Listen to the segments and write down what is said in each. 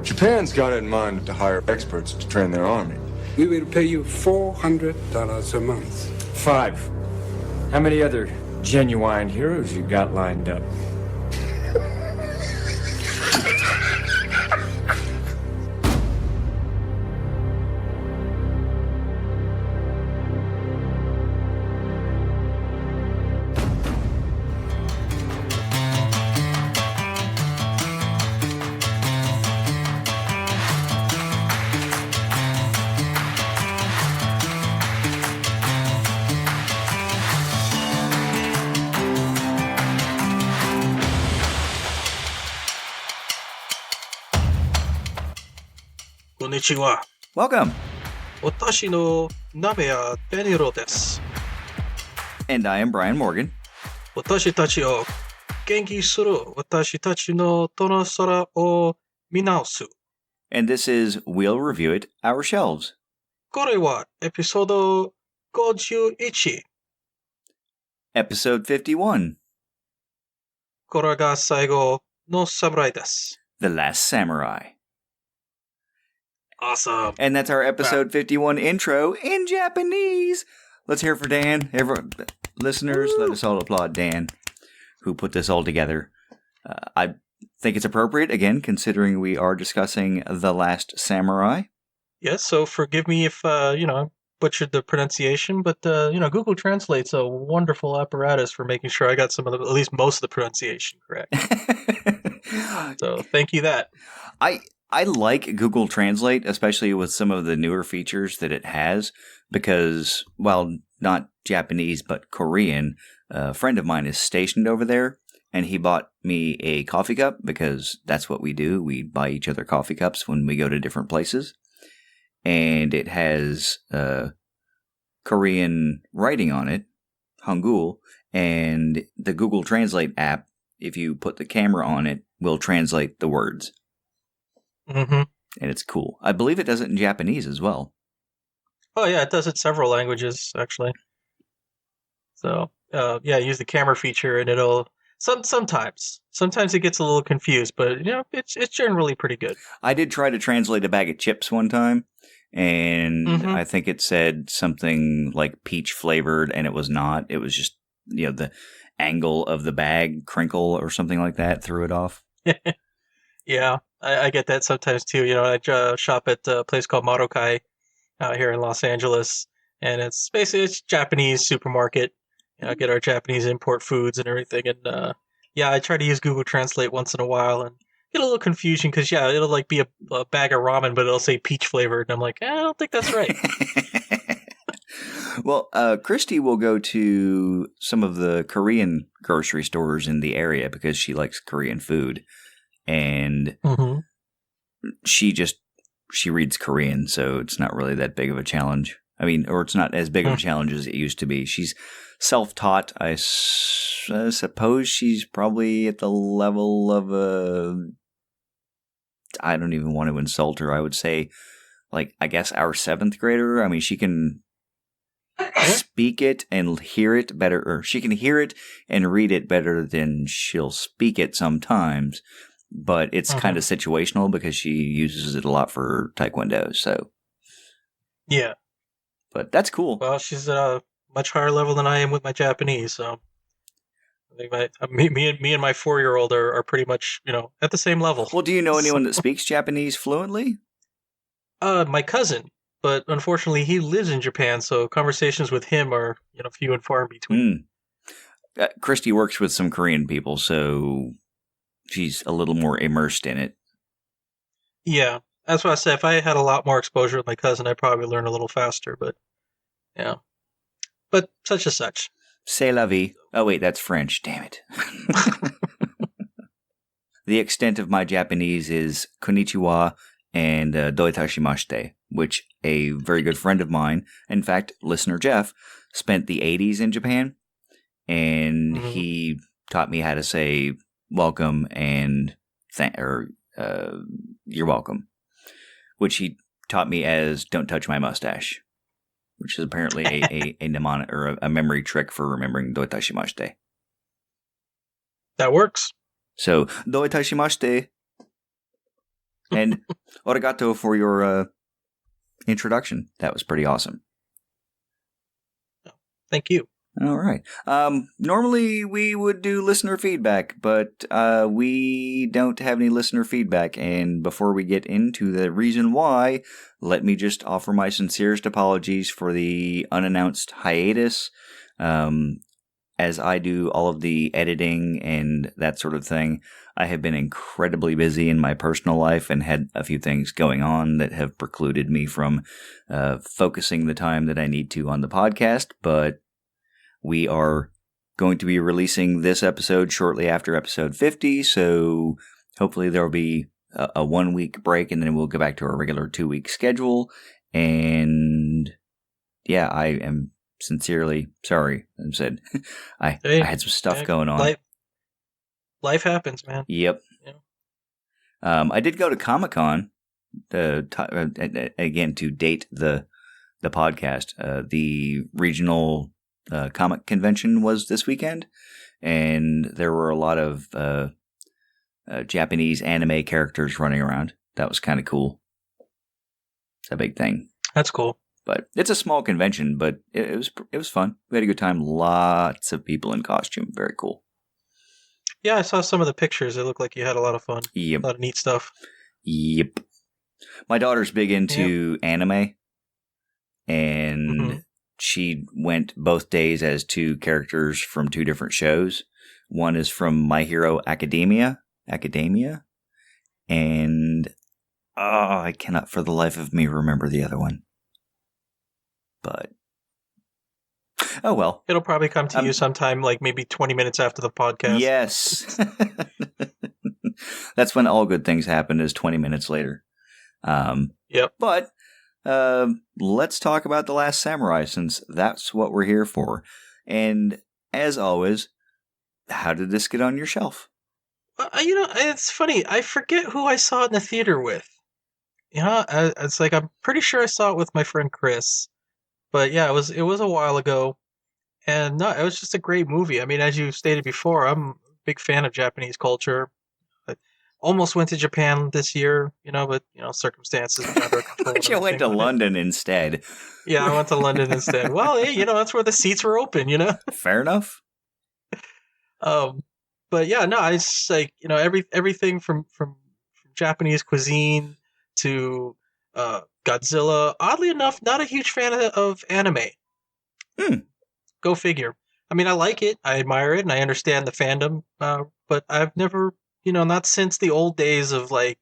Japan's got it in mind to hire experts to train their army. We will pay you $400 a month. 5. How many other genuine heroes you got lined up? Konnichiwa. Welcome. 私の名前はベニロです。 And I am Brian Morgan. 私たちを元気する私たちの殿空を見直す。 And this is We'll Review It, Our Shelves. これはエピソード51。 Episode 51. これが最後の侍です。 The Last Samurai. Awesome. And that's our episode 51 intro in Japanese. Let's hear it for Dan. Listeners, let us all applaud Dan, who put this all together. I think it's appropriate, again, considering we are discussing The Last Samurai. Yes, so forgive me if, I butchered the pronunciation, but, Google Translate's a wonderful apparatus for making sure I got some of the, at least most of the pronunciation correct. So thank you that. I like Google Translate, especially with some of the newer features that it has, because while not Japanese but Korean, a friend of mine is stationed over there, and he bought me a coffee cup because that's what we do. We buy each other coffee cups when we go to different places. And it has Korean writing on it, Hangul, and the Google Translate app, if you put the camera on it, will translate the words. Mm-hmm. And it's cool. I believe it does it in Japanese as well. Oh, yeah, it does it several languages, actually. So, use the camera feature, and it'll... Sometimes it gets a little confused, but, it's generally pretty good. I did try to translate a bag of chips one time, and I think it said something like peach flavored, and it was not. It was just, the angle of the bag crinkle or something like that threw it off. Yeah, I get that sometimes too. I shop at a place called Marukai out here in Los Angeles, and it's Japanese supermarket. Get our Japanese import foods and everything. And I try to use Google Translate once in a while and get a little confusion because it'll like be a bag of ramen, but it'll say peach flavored, and I'm like, I don't think that's right. Well, Christy will go to some of the Korean grocery stores in the area because she likes Korean food. And she reads Korean, so it's not really that big of a challenge. I mean, or it's not as big of a challenge as it used to be. She's self-taught. I suppose she's probably at the level of I don't even want to insult her. I would say, I guess our 7th grader. I mean, she can speak it and hear it better, or she can hear it and read it better than she'll speak it sometimes. But it's kind of situational because she uses it a lot for Taekwondo, so. Yeah. But that's cool. Well, she's at a much higher level than I am with my Japanese, so. I think me and my 4-year-old are pretty much, at the same level. Well, do you know anyone that speaks Japanese fluently? My cousin, but unfortunately he lives in Japan, so conversations with him are, few and far in between. Christy works with some Korean people, so she's a little more immersed in it. Yeah, that's what I said. If I had a lot more exposure with my cousin, I'd probably learn a little faster, but, But such as such. C'est la vie. Oh, wait, that's French. Damn it. The extent of my Japanese is konnichiwa and doitashimashite, which a very good friend of mine, in fact, listener Jeff, spent the 80s in Japan, and he taught me how to say welcome and you're welcome, which he taught me as don't touch my mustache, which is apparently a mnemonic or a memory trick for remembering doitashimashite. That works. So, doitashimashite. And arigato for your introduction. That was pretty awesome. Thank you. All right. Normally we would do listener feedback, but we don't have any listener feedback. And before we get into the reason why, let me just offer my sincerest apologies for the unannounced hiatus. As I do all of the editing and that sort of thing, I have been incredibly busy in my personal life and had a few things going on that have precluded me from focusing the time that I need to on the podcast. But we are going to be releasing this episode shortly after episode 50, so hopefully there will be a 1 week break, and then we'll go back to our regular 2 week schedule. And yeah, I am sincerely sorry. I said I had some stuff going on. Life happens, man. Yep. Yeah. I did go to Comic-Con again to date the podcast. The regional comic convention was this weekend, and there were a lot of Japanese anime characters running around. That was kind of cool. It's a big thing. That's cool. But it's a small convention, but it was fun. We had a good time. Lots of people in costume. Very cool. Yeah, I saw some of the pictures. It looked like you had a lot of fun. Yep. A lot of neat stuff. Yep. My daughter's big into anime, and she went both days as two characters from two different shows. One is from My Hero Academia, and I cannot for the life of me remember the other one. But oh well. It'll probably come to you sometime, like maybe 20 minutes after the podcast. Yes. That's when all good things happen, is 20 minutes later. Yep. But let's talk about The Last Samurai, since that's what we're here for. And as always, how did this get on your shelf? It's funny. I forget who I saw it in the theater with. It's like I'm pretty sure I saw it with my friend Chris. But yeah, it was a while ago. And no, it was just a great movie. I mean, as you stated before, I'm a big fan of Japanese culture. I almost went to Japan this year, but circumstances got out of control. But you went to London instead. Yeah, I went to London instead. Well, hey, that's where the seats were open, Fair enough. But yeah, no, it's like, everything from Japanese cuisine to Godzilla. Oddly enough, not a huge fan of anime. Go figure. I mean, I like it, I admire it, and I understand the fandom, but I've never, not since the old days of like,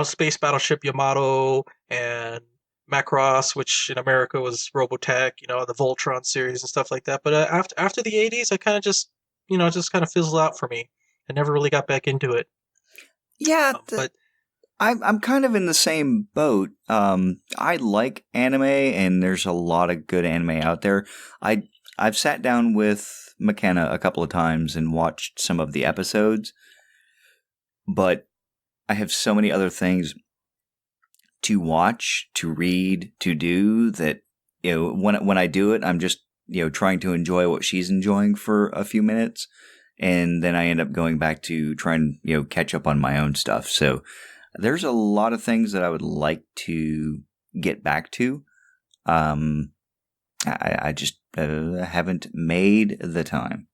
Space Battleship Yamato and Macross, which in America was Robotech, the Voltron series and stuff like that. But after the 80s, I kind of just kind of fizzled out for me. I never really got back into it. Yeah, but I'm kind of in the same boat. I like anime, and there's a lot of good anime out there. I've sat down with McKenna a couple of times and watched some of the episodes, but I have so many other things to watch, to read, to do that, when I do it, I'm just, trying to enjoy what she's enjoying for a few minutes, and then I end up going back to try and, catch up on my own stuff. So there's a lot of things that I would like to get back to. I just haven't made the time.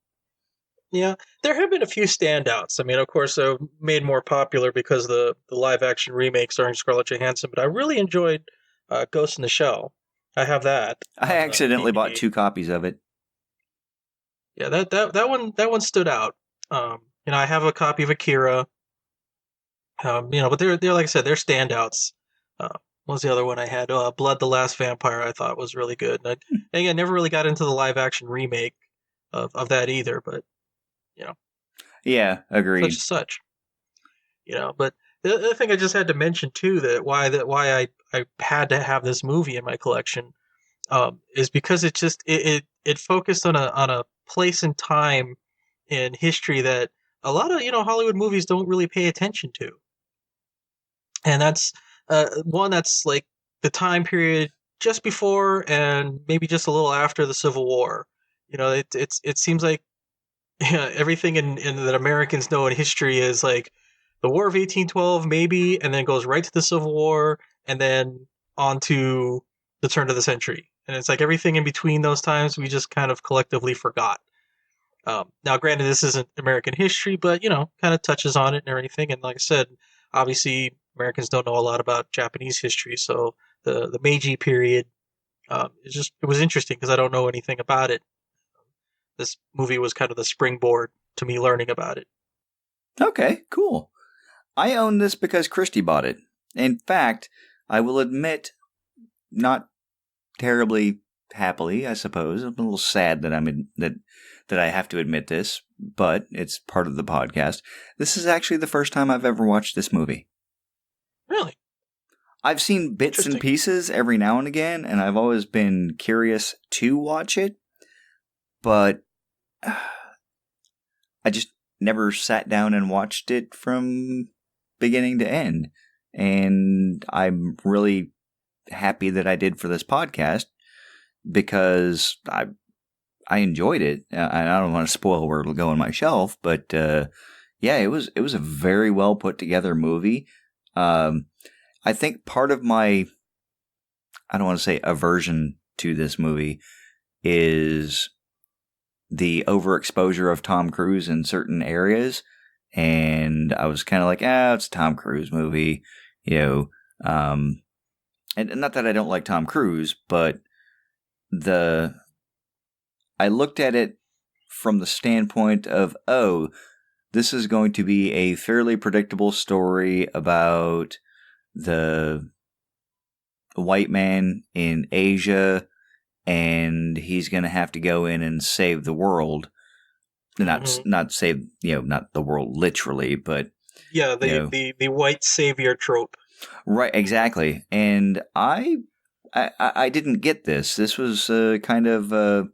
Yeah, there have been a few standouts. I mean, of course, made more popular because of the live-action remake starring Scarlett Johansson, but I really enjoyed Ghost in the Shell. I have that. I accidentally bought 2 copies of it. Yeah, that one stood out. I have a copy of Akira. But they're like I said, they're standouts. What was the other one I had? Blood the Last Vampire, I thought was really good. And I never really got into the live-action remake of that either, but, Yeah, agreed. Such. But the other thing I just had to mention, too, that why I had to have this movie in my collection is because it focused on a place and time in history that a lot of, Hollywood movies don't really pay attention to. And that's one that's like the time period just before and maybe just a little after the Civil War. It seems like everything in that Americans know in history is like the War of 1812, maybe, and then goes right to the Civil War, and then on to the turn of the century. And it's like everything in between those times we just kind of collectively forgot. Now, granted, this isn't American history, but, kind of touches on it and everything. And like I said, obviously, Americans don't know a lot about Japanese history, so the Meiji period, it was interesting because I don't know anything about it. This movie was kind of the springboard to me learning about it. Okay, cool. I own this because Christy bought it. In fact, I will admit, not terribly happily, I suppose. I'm a little sad that that I have to admit this, but it's part of the podcast. This is actually the first time I've ever watched this movie. Really? I've seen bits and pieces every now and again, and I've always been curious to watch it, but I just never sat down and watched it from beginning to end. And I'm really happy that I did for this podcast because I enjoyed it. I don't want to spoil where it'll go on my shelf, but yeah, it was a very well put together movie. I think part of my, I don't want to say aversion to this movie, is the overexposure of Tom Cruise in certain areas. And I was kind of like, it's a Tom Cruise movie, and not that I don't like Tom Cruise, but I looked at it from the standpoint of, this is going to be a fairly predictable story about the white man in Asia, and he's going to have to go in and save the world. Not save, not the world literally, but yeah, the white savior trope. Right, exactly. And I didn't get this. This was kind of a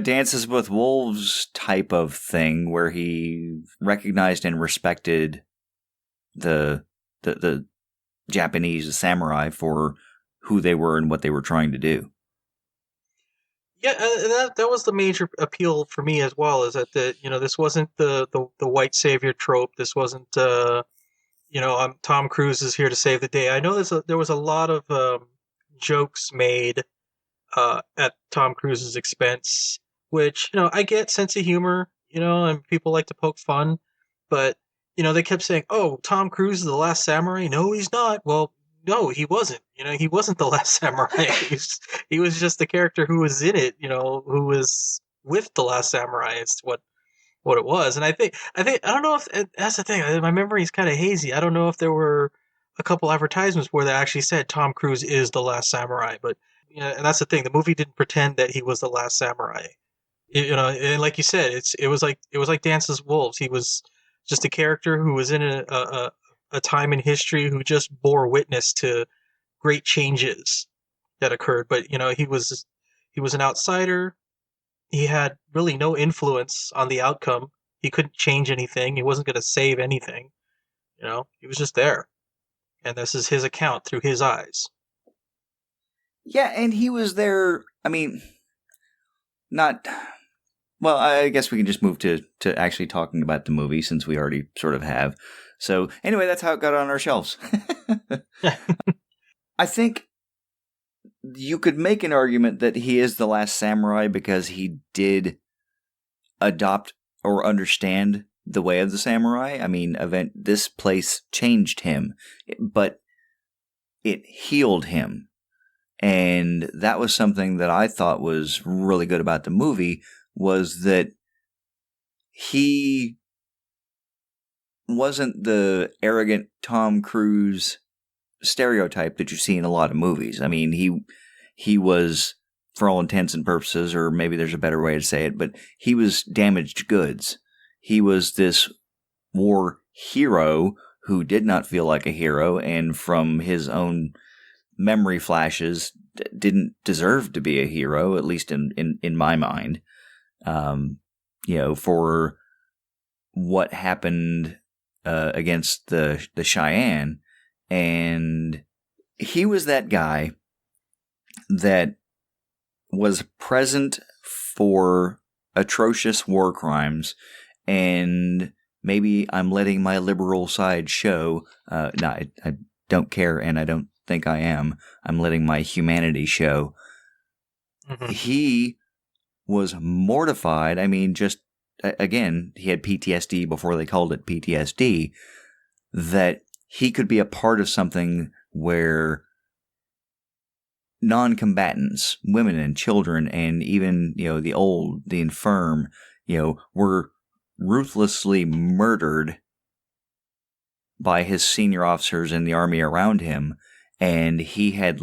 Dances with Wolves type of thing where he recognized and respected the Japanese, the samurai, for who they were and what they were trying to do. Yeah, that was the major appeal for me as well. Is that this wasn't the white savior trope. This wasn't Tom Cruise is here to save the day. I know there was a lot of jokes made at Tom Cruise's expense, which I get sense of humor, and people like to poke fun, but they kept saying, "Oh, Tom Cruise is the last samurai." No, he's not. Well, no, he wasn't. He wasn't the last samurai. he was just the character who was in it. Who was with the last samurai. It's what it was. And I think I don't know if that's the thing. My memory is kind of hazy. I don't know if there were a couple advertisements where they actually said Tom Cruise is the last samurai, but and that's the thing. The movie didn't pretend that he was the last samurai. And like you said, it was like Dances with Wolves. He was just a character who was in a time in history who just bore witness to great changes that occurred. But he was an outsider. He had really no influence on the outcome. He couldn't change anything. He wasn't going to save anything. He was just there, and this is his account through his eyes. Yeah, and he was there. I mean, not. Well, I guess we can just move to actually talking about the movie since we already sort of have. So anyway, that's how it got on our shelves. I think you could make an argument that he is the last samurai because he did adopt or understand the way of the samurai. I mean, this place changed him, but it healed him. And that was something that I thought was really good about the movie, was that he wasn't the arrogant Tom Cruise stereotype that you see in a lot of movies. I mean, he was, for all intents and purposes, or maybe there's a better way to say it, but he was damaged goods. He was this war hero who did not feel like a hero, and from his own memory flashes, didn't deserve to be a hero, at least in my mind. For what happened against the Cheyenne. And he was that guy that was present for atrocious war crimes and maybe I'm letting my liberal side show. No, I don't care, and I don't think I am. I'm letting my humanity show. Mm-hmm. He was mortified. I mean, just, again, he had PTSD before they called it PTSD, that he could be a part of something where non-combatants, women and children, and even, the old, the infirm, were ruthlessly murdered by his senior officers in the army around him, and he had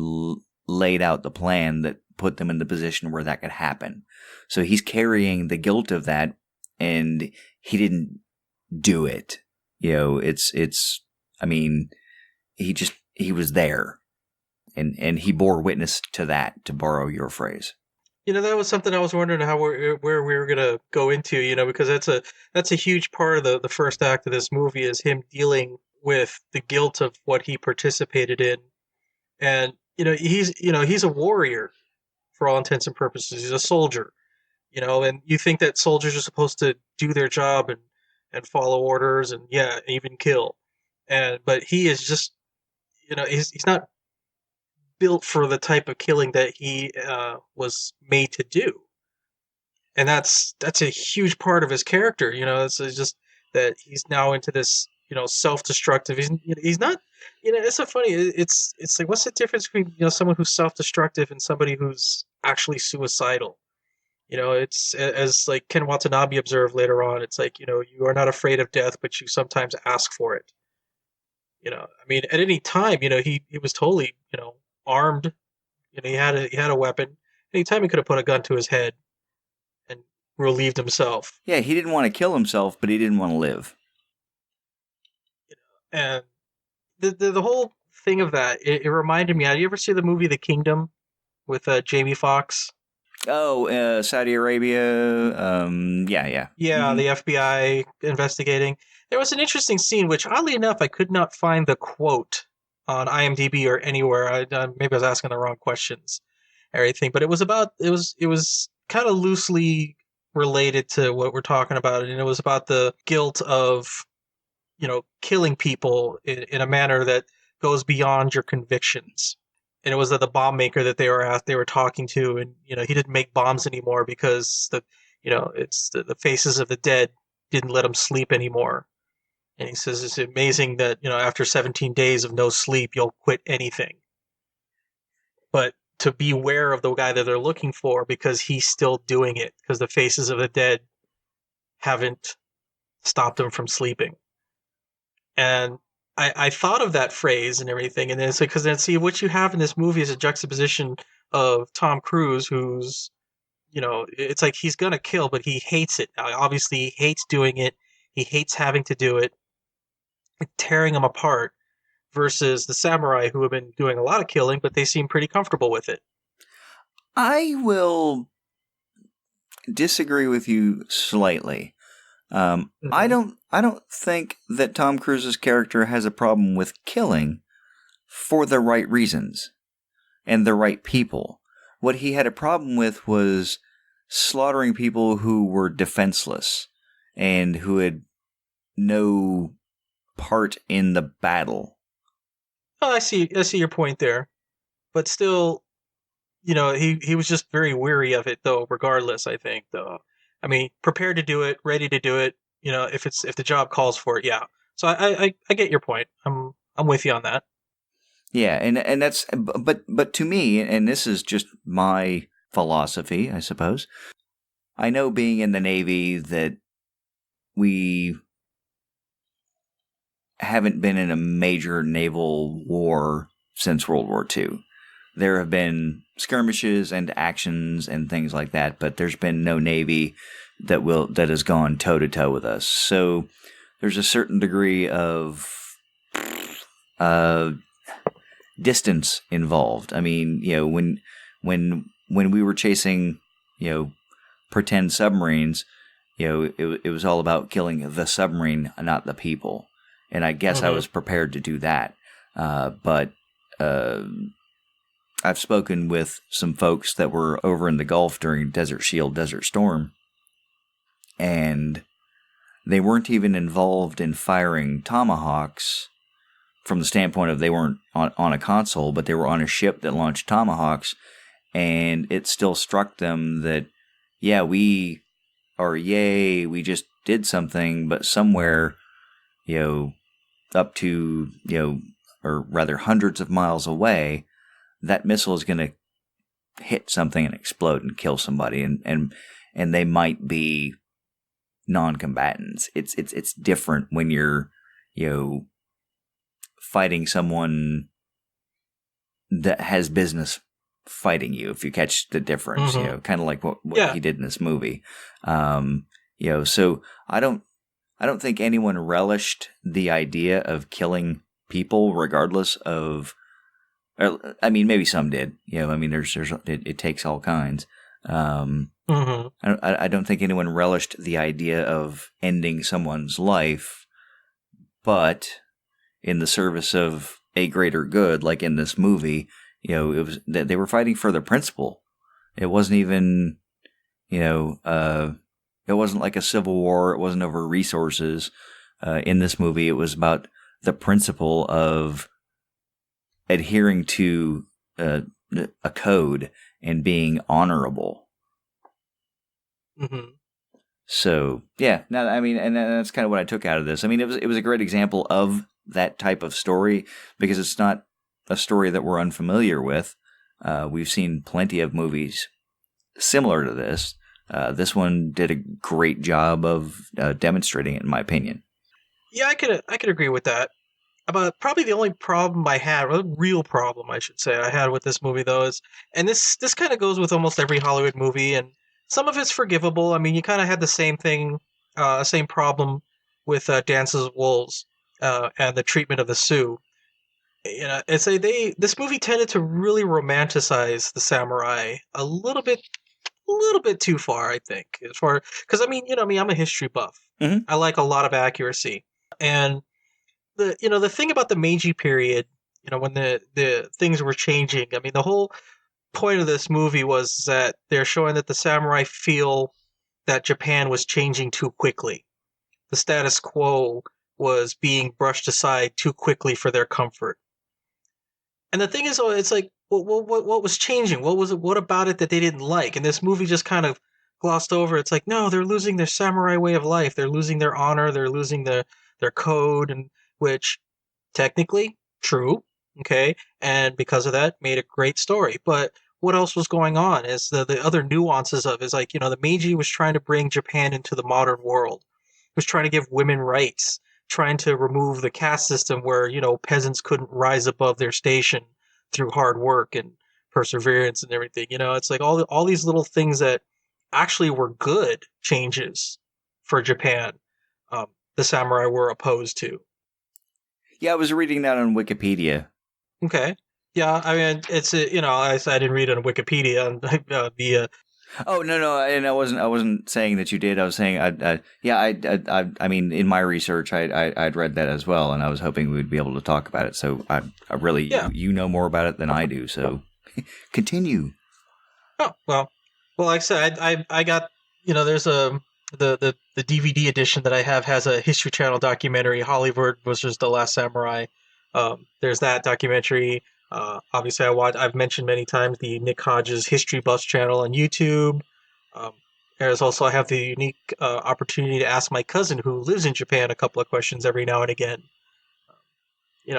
laid out the plan that put them in the position where that could happen. So he's carrying the guilt of that, and he didn't do it. I mean, he was there. And he bore witness to that, to borrow your phrase. That was something I was wondering where we were gonna go into. Because that's a huge part of the first act of this movie is him dealing with the guilt of what he participated in, and he's a warrior for all intents and purposes. He's a soldier, and you think that soldiers are supposed to do their job and follow orders and even kill, but he is just he's not built for the type of killing that he was made to do, and that's a huge part of his character. It's just that he's now into this self-destructive. He's not. It's so funny. It's like, what's the difference between someone who's self-destructive and somebody who's actually suicidal? It's as like Ken Watanabe observed later on. It's like you are not afraid of death, but you sometimes ask for it. I mean, at any time, he was totally armed. He had a weapon. Anytime he could have put a gun to his head and relieved himself. Yeah, he didn't want to kill himself, but he didn't want to live. And the whole thing of that, it reminded me. Did you ever see the movie The Kingdom with Jamie Foxx? Oh, Saudi Arabia. Yeah. Yeah, the FBI investigating. There was an interesting scene, which oddly enough, I could not find the quote on IMDb or anywhere. Maybe I was asking the wrong questions or anything, but it was kind of loosely related to what we're talking about, and it was about the guilt of killing people in a manner that goes beyond your convictions. And it was the bomb maker that they were talking to, and he didn't make bombs anymore because it's the faces of the dead didn't let him sleep anymore. And he says it's amazing that after 17 days of no sleep you'll quit anything, but to beware of the guy that they're looking for because he's still doing it because the faces of the dead haven't stopped him from sleeping. And I thought of that phrase and everything, and then it's like, because then see what you have in this movie is a juxtaposition of Tom Cruise, who's it's like he's gonna kill, but he hates it. Obviously, he hates doing it. He hates having to do it, tearing him apart. Versus the samurai who have been doing a lot of killing, but they seem pretty comfortable with it. I will disagree with you slightly. I don't think that Tom Cruise's character has a problem with killing for the right reasons and the right people. What he had a problem with was slaughtering people who were defenseless and who had no part in the battle. Oh, I see your point there, but still, he was just very weary of it, though. Regardless, I think, though. I mean, prepared to do it, ready to do it. If the job calls for it, yeah. So I get your point. I'm with you on that. Yeah, and that's but to me, and this is just my philosophy, I suppose. I know being in the Navy that we haven't been in a major naval war since World War II. There have been skirmishes and actions and things like that, but there's been no Navy that has gone toe to toe with us. So there's a certain degree of distance involved. I mean, when we were chasing, pretend submarines, it was all about killing the submarine, not the people. And I guess I was prepared to do that. But I've spoken with some folks that were over in the Gulf during Desert Shield, Desert Storm. And they weren't even involved in firing tomahawks from the standpoint of they weren't on a console, but they were on a ship that launched tomahawks, and it still struck them that, yeah, we just did something, but somewhere, up to, or rather hundreds of miles away, that missile is going to hit something and explode and kill somebody, and they might be non-combatants. It's different when you're, fighting someone that has business fighting you, if you catch the difference, kind of like what he did in this movie. So I don't think anyone relished the idea of killing people regardless of, I mean, maybe some did, it takes all kinds. I don't think anyone relished the idea of ending someone's life, but in the service of a greater good, like in this movie, it was that they were fighting for the principle. It wasn't even, it wasn't like a civil war. It wasn't over resources. In this movie, it was about the principle of adhering to a code and being honorable. Mm-hmm. So yeah, now I mean, and that's kind of what I took out of this. I mean, it was a great example of that type of story because it's not a story that we're unfamiliar with. We've seen plenty of movies similar to this. This one did a great job of demonstrating it, in my opinion. Yeah, I could agree with that. But probably the only problem I had, or the real problem I should say, I had with this movie though is, and this kind of goes with almost every Hollywood movie, and some of it's forgivable. I mean, you kind of had the same thing, same problem with Dances with Wolves and the treatment of the Sioux. It's this movie tended to really romanticize the samurai a little bit too far, I think, as far because I mean, I'm a history buff. Mm-hmm. I like a lot of accuracy, and the thing about the Meiji period, when the things were changing. I mean, the whole point of this movie was that they're showing that the samurai feel that Japan was changing too quickly. The status quo was being brushed aside too quickly for their comfort. And the thing is, it's like, what was changing? What was it? What about it that they didn't like? And this movie just kind of glossed over. It's like, no, they're losing their samurai way of life. They're losing their honor. They're losing their code, and which technically true, okay, and because of that, made a great story. But what else was going on? Is the other nuances of is like the Meiji was trying to bring Japan into the modern world. It was trying to give women rights, trying to remove the caste system where peasants couldn't rise above their station through hard work and perseverance and everything. It's like all these little things that actually were good changes for Japan. The samurai were opposed to. Yeah, I was reading that on Wikipedia. Okay. Yeah, I mean, it's I didn't read it on Wikipedia. Oh no, and I wasn't saying that you did. I was saying, I mean, in my research, I'd read that as well, and I was hoping we'd be able to talk about it. So I really, you know more about it than I do. So continue. Oh well, like I said, I got there's the DVD edition that I have has a History Channel documentary, Hollywood versus The Last Samurai. There's that documentary. Obviously, I've mentioned many times the Nick Hodges History Buffs channel on YouTube. There's also I have the unique opportunity to ask my cousin who lives in Japan a couple of questions every now and again.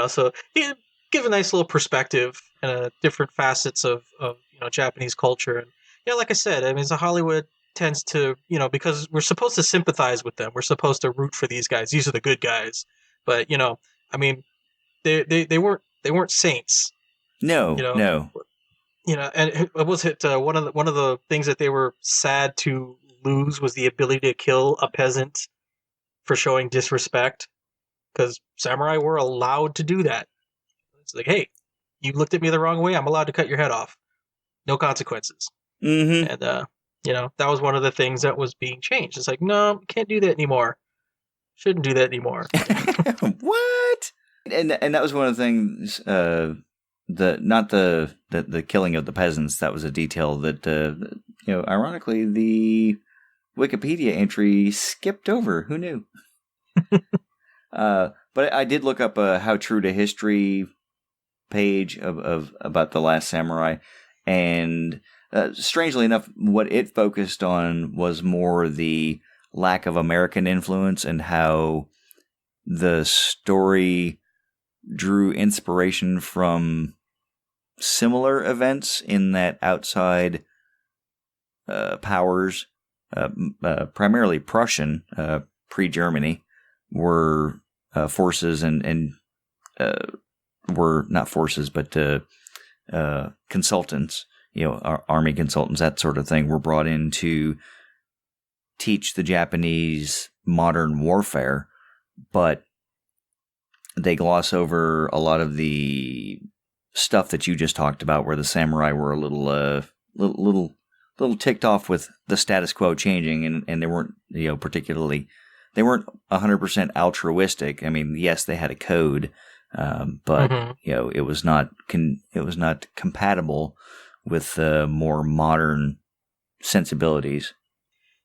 So give a nice little perspective and different facets of Japanese culture. And like I said, I mean, so Hollywood tends to because we're supposed to sympathize with them. We're supposed to root for these guys. These are the good guys. But I mean, they weren't saints. No. And was it one of the things that they were sad to lose was the ability to kill a peasant for showing disrespect, because samurai were allowed to do that. It's like, hey, you looked at me the wrong way, I'm allowed to cut your head off, no consequences. Mm-hmm. And that was one of the things that was being changed. It's like, no, can't do that anymore. Shouldn't do that anymore. What? And that was one of the things. Not the killing of the peasants. That was a detail that ironically Wikipedia entry skipped over. Who knew? But I did look up a How True to History page of about The Last Samurai, and strangely enough, what it focused on was more the lack of American influence and how the story drew inspiration from similar events in that outside powers, primarily Prussian, pre-Germany, were forces and were not forces, but consultants, army consultants, that sort of thing, were brought in to teach the Japanese modern warfare, but they gloss over a lot of the stuff that you just talked about, where the samurai were a little ticked off with the status quo changing, and they weren't, particularly, they weren't 100% altruistic. I mean, yes, they had a code, but it was not compatible with more modern sensibilities.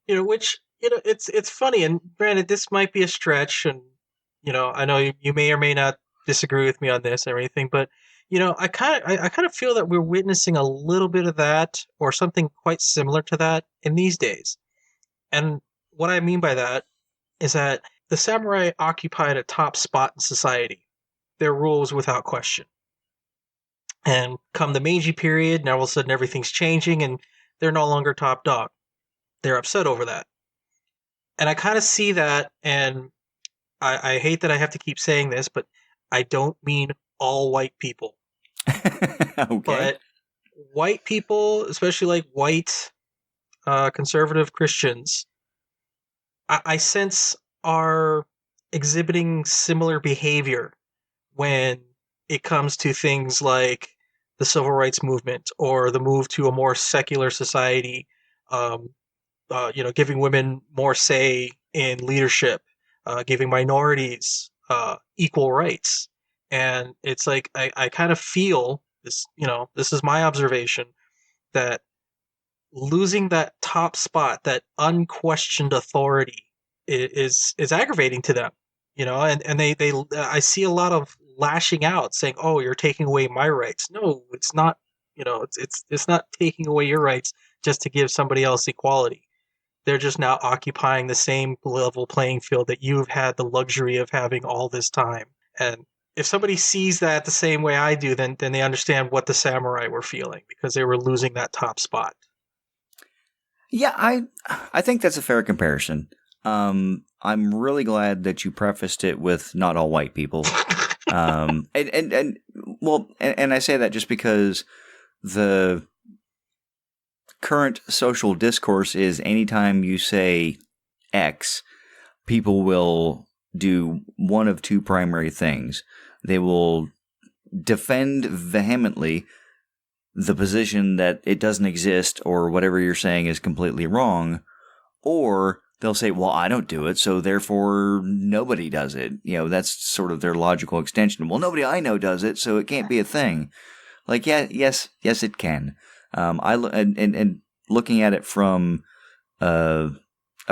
Which it's funny, and granted, this might be a stretch, and I know you may or may not disagree with me on this or anything, but I kind of feel that we're witnessing a little bit of that, or something quite similar to that, in these days. And what I mean by that is that the samurai occupied a top spot in society. Their rule was without question. And come the Meiji period, now all of a sudden everything's changing, and they're no longer top dog. They're upset over that. And I kind of see that, and I hate that I have to keep saying this, but I don't mean all white people. Okay. But white people, especially like white conservative Christians, I sense are exhibiting similar behavior when it comes to things like the civil rights movement or the move to a more secular society, giving women more say in leadership, giving minorities equal rights. And it's like, I kind of feel this, this is my observation, that losing that top spot, that unquestioned authority, is aggravating to them, and they I see a lot of lashing out, saying, "Oh, you're taking away my rights." No, it's not. It's not taking away your rights just to give somebody else equality. They're just now occupying the same level playing field that you've had the luxury of having all this time. And if somebody sees that the same way I do, then they understand what the samurai were feeling, because they were losing that top spot. Yeah, I think that's a fair comparison. I'm really glad that you prefaced it with not all white people. And I say that just because the current social discourse is, anytime you say X, people will do one of two primary things. They will defend vehemently the position that it doesn't exist, or whatever you're saying is completely wrong, or they'll say, well, I don't do it, so therefore nobody does it. That's sort of their logical extension. Well, nobody I know does it, so it can't be a thing. Like, yes, it can. And looking at it from a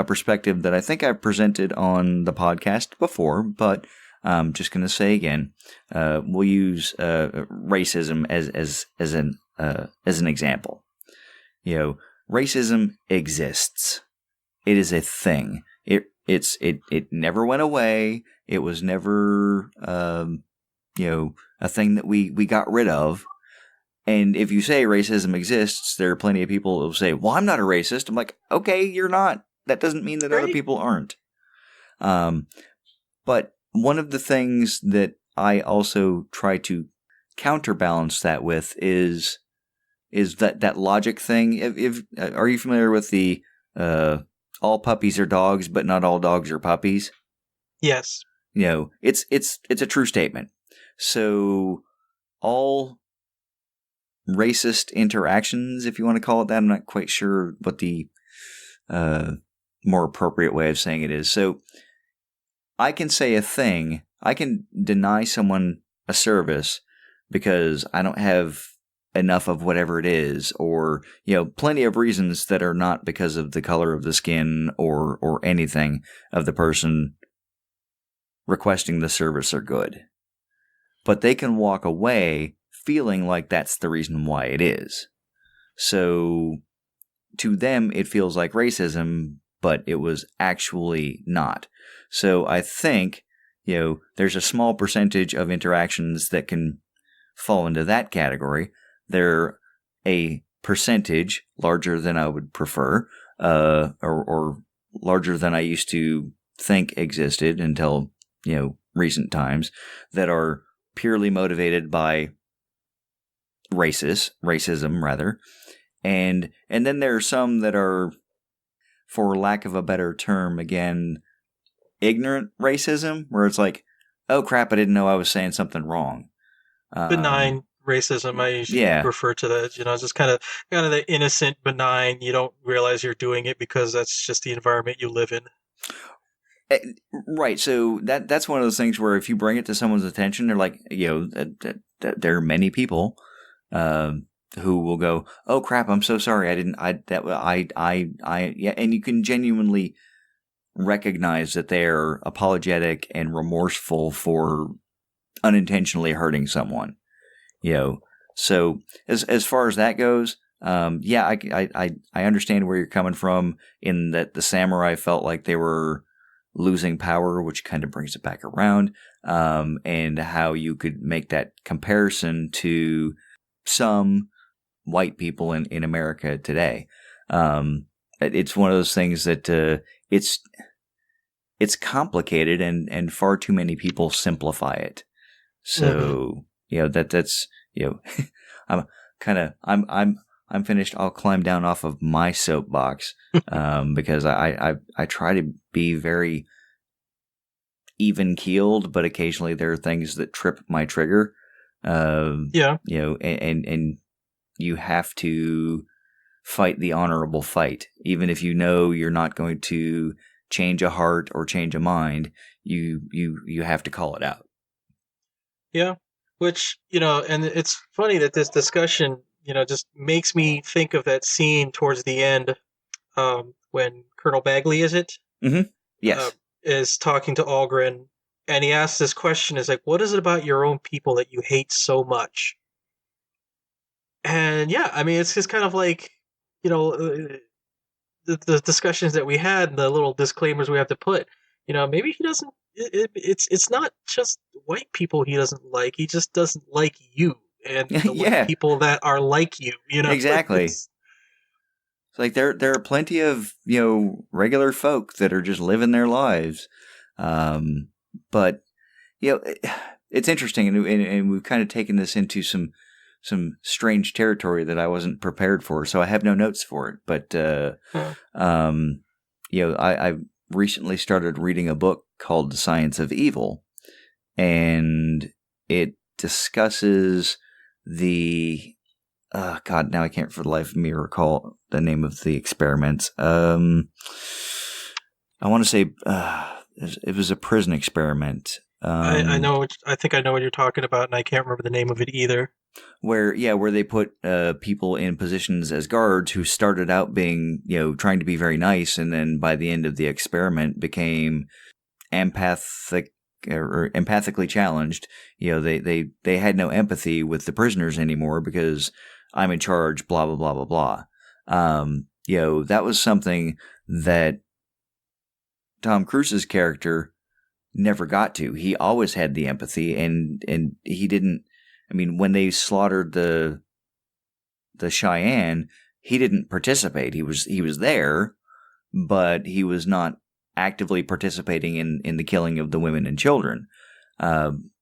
perspective that I think I've presented on the podcast before, but I'm just going to say again, we'll use racism as an example. Racism exists. It is a thing. It never went away. It was never a thing that we got rid of. And if you say racism exists, there are plenty of people who will say, well, I'm not a racist. I'm like, okay, you're not. That doesn't mean that other people aren't. But one of the things that I also try to counterbalance that with is that logic thing. Are you familiar with the all puppies are dogs, but not all dogs are puppies? Yes. It's a true statement. So all racist interactions, if you want to call it that, I'm not quite sure what the more appropriate way of saying it is. So I can say a thing, I can deny someone a service because I don't have enough of whatever it is, or, plenty of reasons that are not because of the color of the skin or anything of the person requesting the service are good. But they can walk away feeling like that's the reason why it is. So to them, it feels like racism, but it was actually not. So I think, there's a small percentage of interactions that can fall into that category. They're a percentage larger than I would prefer, or larger than I used to think existed until, recent times, that are purely motivated by racism rather. And then there are some that are, for lack of a better term, again, ignorant racism, where it's like, oh crap, I didn't know I was saying something wrong. Benign racism, I usually refer to that. It's just kind of the innocent, benign. You don't realize you're doing it because that's just the environment you live in. Right. So that's one of those things where if you bring it to someone's attention, they're like, there are many people who will go, "Oh crap, I'm so sorry. Yeah." And you can genuinely recognize that they're apologetic and remorseful for unintentionally hurting someone. So as far as that goes, I understand where you're coming from in that the samurai felt like they were losing power, which kind of brings it back around, and how you could make that comparison to some white people in America today. It's one of those things that it's complicated and far too many people simplify it. So that's I'm finished. I'll climb down off of my soapbox because I try to be very even keeled, but occasionally there are things that trip my trigger. And you have to fight the honorable fight, even if you're not going to change a heart or change a mind. You have to call it out. Yeah, which and it's funny that this discussion just makes me think of that scene towards the end when Colonel Bagley, is it? Mm-hmm. Yes. Is talking to Algren, and he asks this question, is like, what is it about your own people that you hate so much? And yeah, I mean, it's just kind of like, the discussions that we had and the little disclaimers we have to put, maybe he doesn't, it's not just white people he doesn't like, he just doesn't like you and the white people that are like you, Exactly. It's like there are plenty of, regular folk that are just living their lives. But, it's interesting, and we've kind of taken this into some strange territory that I wasn't prepared for, so I have no notes for it. But, I recently started reading a book called The Science of Evil, and it discusses the... God, now I can't for the life of me recall the name of the experiments. I want to say it was a prison experiment. I know. I think I know what you're talking about, and I can't remember the name of it either. Where they put people in positions as guards who started out being, trying to be very nice, and then by the end of the experiment became empathic or empathically challenged. They had no empathy with the prisoners anymore because I'm in charge. Blah blah blah blah blah. That was something that Tom Cruise's character never got to. He always had the empathy, and he didn't. I mean, when they slaughtered the Cheyenne, he didn't participate. He was there, but he was not actively participating in the killing of the women and children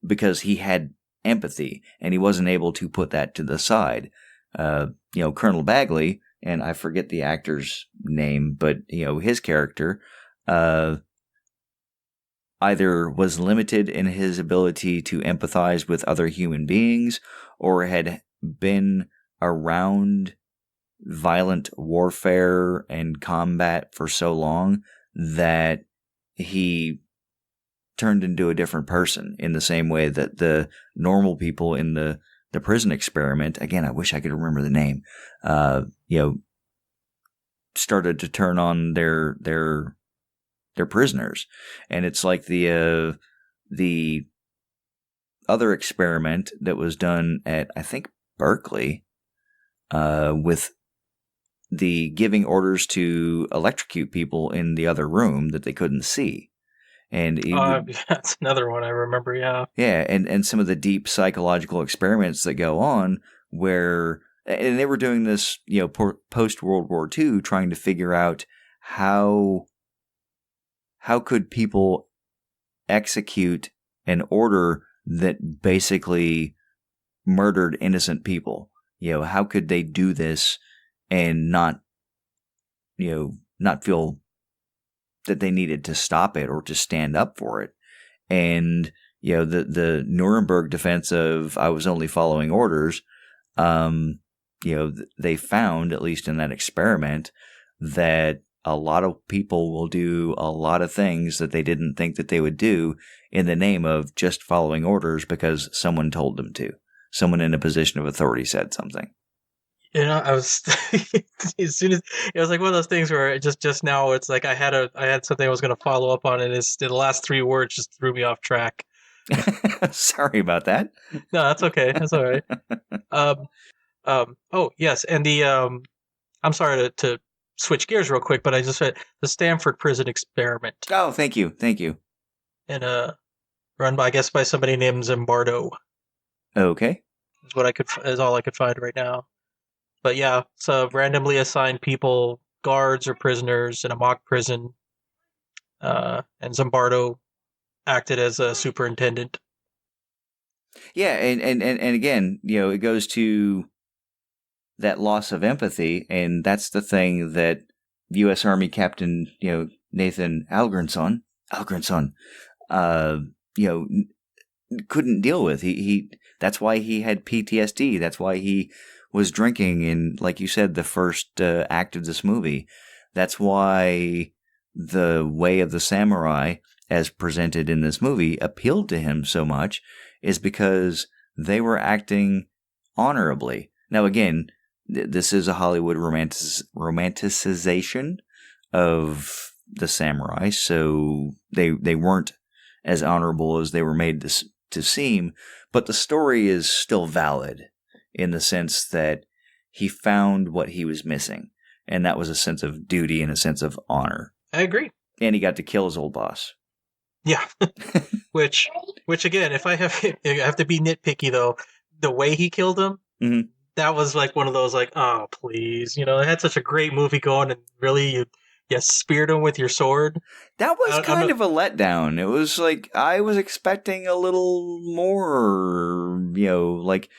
because he had empathy, and he wasn't able to put that to the side. Colonel Bagley, and I forget the actor's name, but his character either was limited in his ability to empathize with other human beings, or had been around violent warfare and combat for so long that he turned into a different person, in the same way that the normal people in the the prison experiment, again, I wish I could remember the name, started to turn on their prisoners. And it's like the other experiment that was done at, I think, Berkeley, with the giving orders to electrocute people in the other room that they couldn't see. And that's another one I remember, yeah. Yeah, and some of the deep psychological experiments that go on where, and they were doing this, post World War II, trying to figure out how could people execute an order that basically murdered innocent people. How could they do this and not feel that they needed to stop it or to stand up for it. And, the Nuremberg defense of I was only following orders, they found, at least in that experiment, that a lot of people will do a lot of things that they didn't think that they would do in the name of just following orders because someone told them to. Someone in a position of authority said something. I was as soon as it was like one of those things where just now it's like I had something I was going to follow up on, and the last 3 words just threw me off track. Sorry about that. No, that's okay. That's all right. Oh yes, and I'm sorry to switch gears real quick, but I just read the Stanford prison experiment. Oh, thank you, And run by somebody named Zimbardo. Okay, is all I could find right now. But yeah, so randomly assigned people, guards or prisoners in a mock prison, and Zimbardo acted as a superintendent. Yeah, and again, it goes to that loss of empathy, and that's the thing that U.S. Army Captain, Nathan Algrenson, couldn't deal with. He that's why he had PTSD. That's why he was drinking in, like you said, the first act of this movie. That's why the way of the samurai, as presented in this movie, appealed to him so much, is because they were acting honorably. Now, again, this is a Hollywood romanticization of the samurai, so they weren't as honorable as they were made to seem, but the story is still valid in the sense that he found what he was missing, and that was a sense of duty and a sense of honor. I agree. And he got to kill his old boss. Yeah. which again, if I have to be nitpicky though, the way he killed him, mm-hmm. That was like one of those like, oh please, it had such a great movie going, and really you speared him with your sword. That was kind of a letdown. It was like I was expecting a little more, like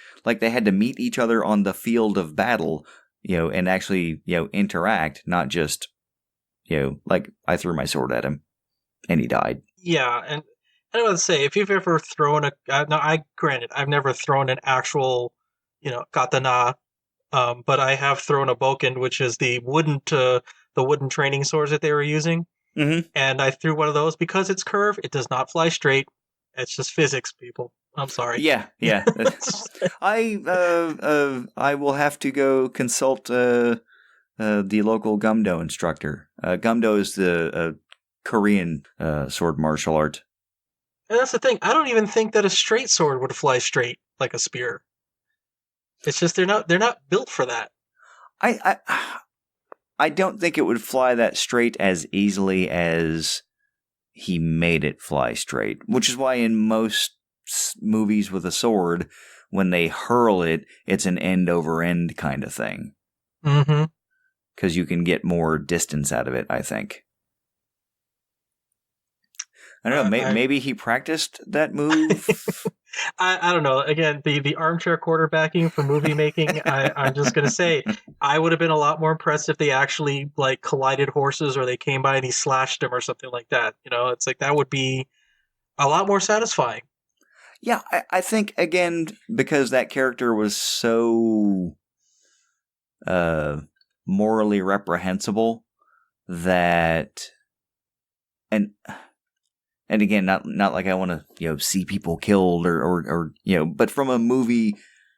they had to meet each other on the field of battle, and actually, interact, not just, like I threw my sword at him and he died. Yeah, and I want to say, if you've ever thrown granted, I've never thrown an actual, katana, but I have thrown a bokken, which is the wooden training swords that they were using. Mm-hmm. And I threw one of those because it's curved. It does not fly straight. It's just physics, people. I'm sorry. Yeah. I will have to go consult the local Gumdo instructor. Gumdo is the Korean sword martial art. And that's the thing. I don't even think that a straight sword would fly straight like a spear. It's just they're not built for that. I don't think it would fly that straight as easily as he made it fly straight, which is why in most movies with a sword, when they hurl it, it's an end over end kind of thing. Mm-hmm. Because you can get more distance out of it, I think. I don't know. Maybe he practiced that move. I don't know. Again, the armchair quarterbacking for movie making. I'm just gonna say, I would have been a lot more impressed if they actually like collided horses, or they came by and he slashed them or something like that. It's like that would be a lot more satisfying. Yeah, I think again because that character was so morally reprehensible that and again, not like I want to, see people killed or but from a movie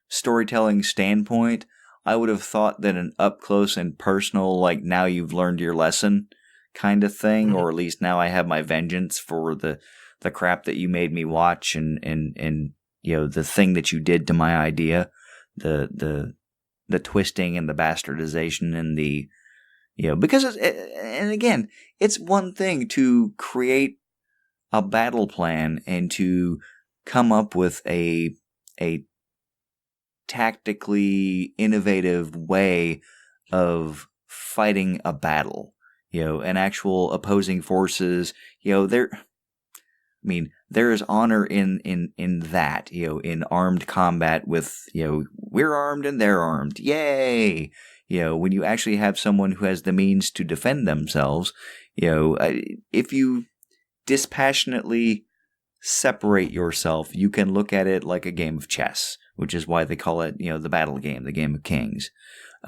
storytelling standpoint, I would have thought that an up close and personal, like now you've learned your lesson kind of thing, or at least now I have my vengeance for the crap that you made me watch and the thing that you did to my idea, the twisting and the bastardization and the because and again, it's one thing to create a battle plan and to come up with a tactically innovative way of fighting a battle, and actual opposing forces, there is honor in that, in armed combat with, we're armed and they're armed. Yay! When you actually have someone who has the means to defend themselves, if you dispassionately separate yourself, you can look at it like a game of chess, which is why they call it, the battle game, the game of kings.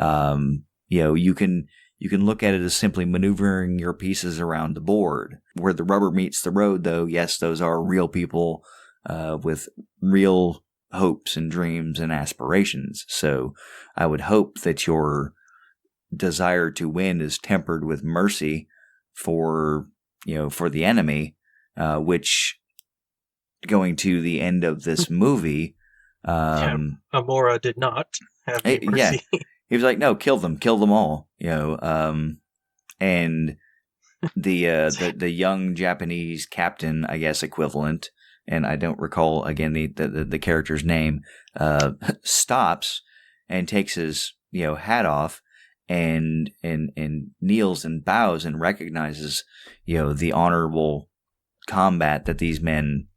You can look at it as simply maneuvering your pieces around the board. Where the rubber meets the road, though, yes, those are real people with real hopes and dreams and aspirations. So I would hope that your desire to win is tempered with mercy for the enemy, which, going to the end of this movie, Amora did not have any mercy. Yeah. He was like, no, kill them all, and the young Japanese captain, I guess, equivalent, and I don't recall again the character's name, stops and takes his hat off and kneels and bows and recognizes the honorable combat that these men,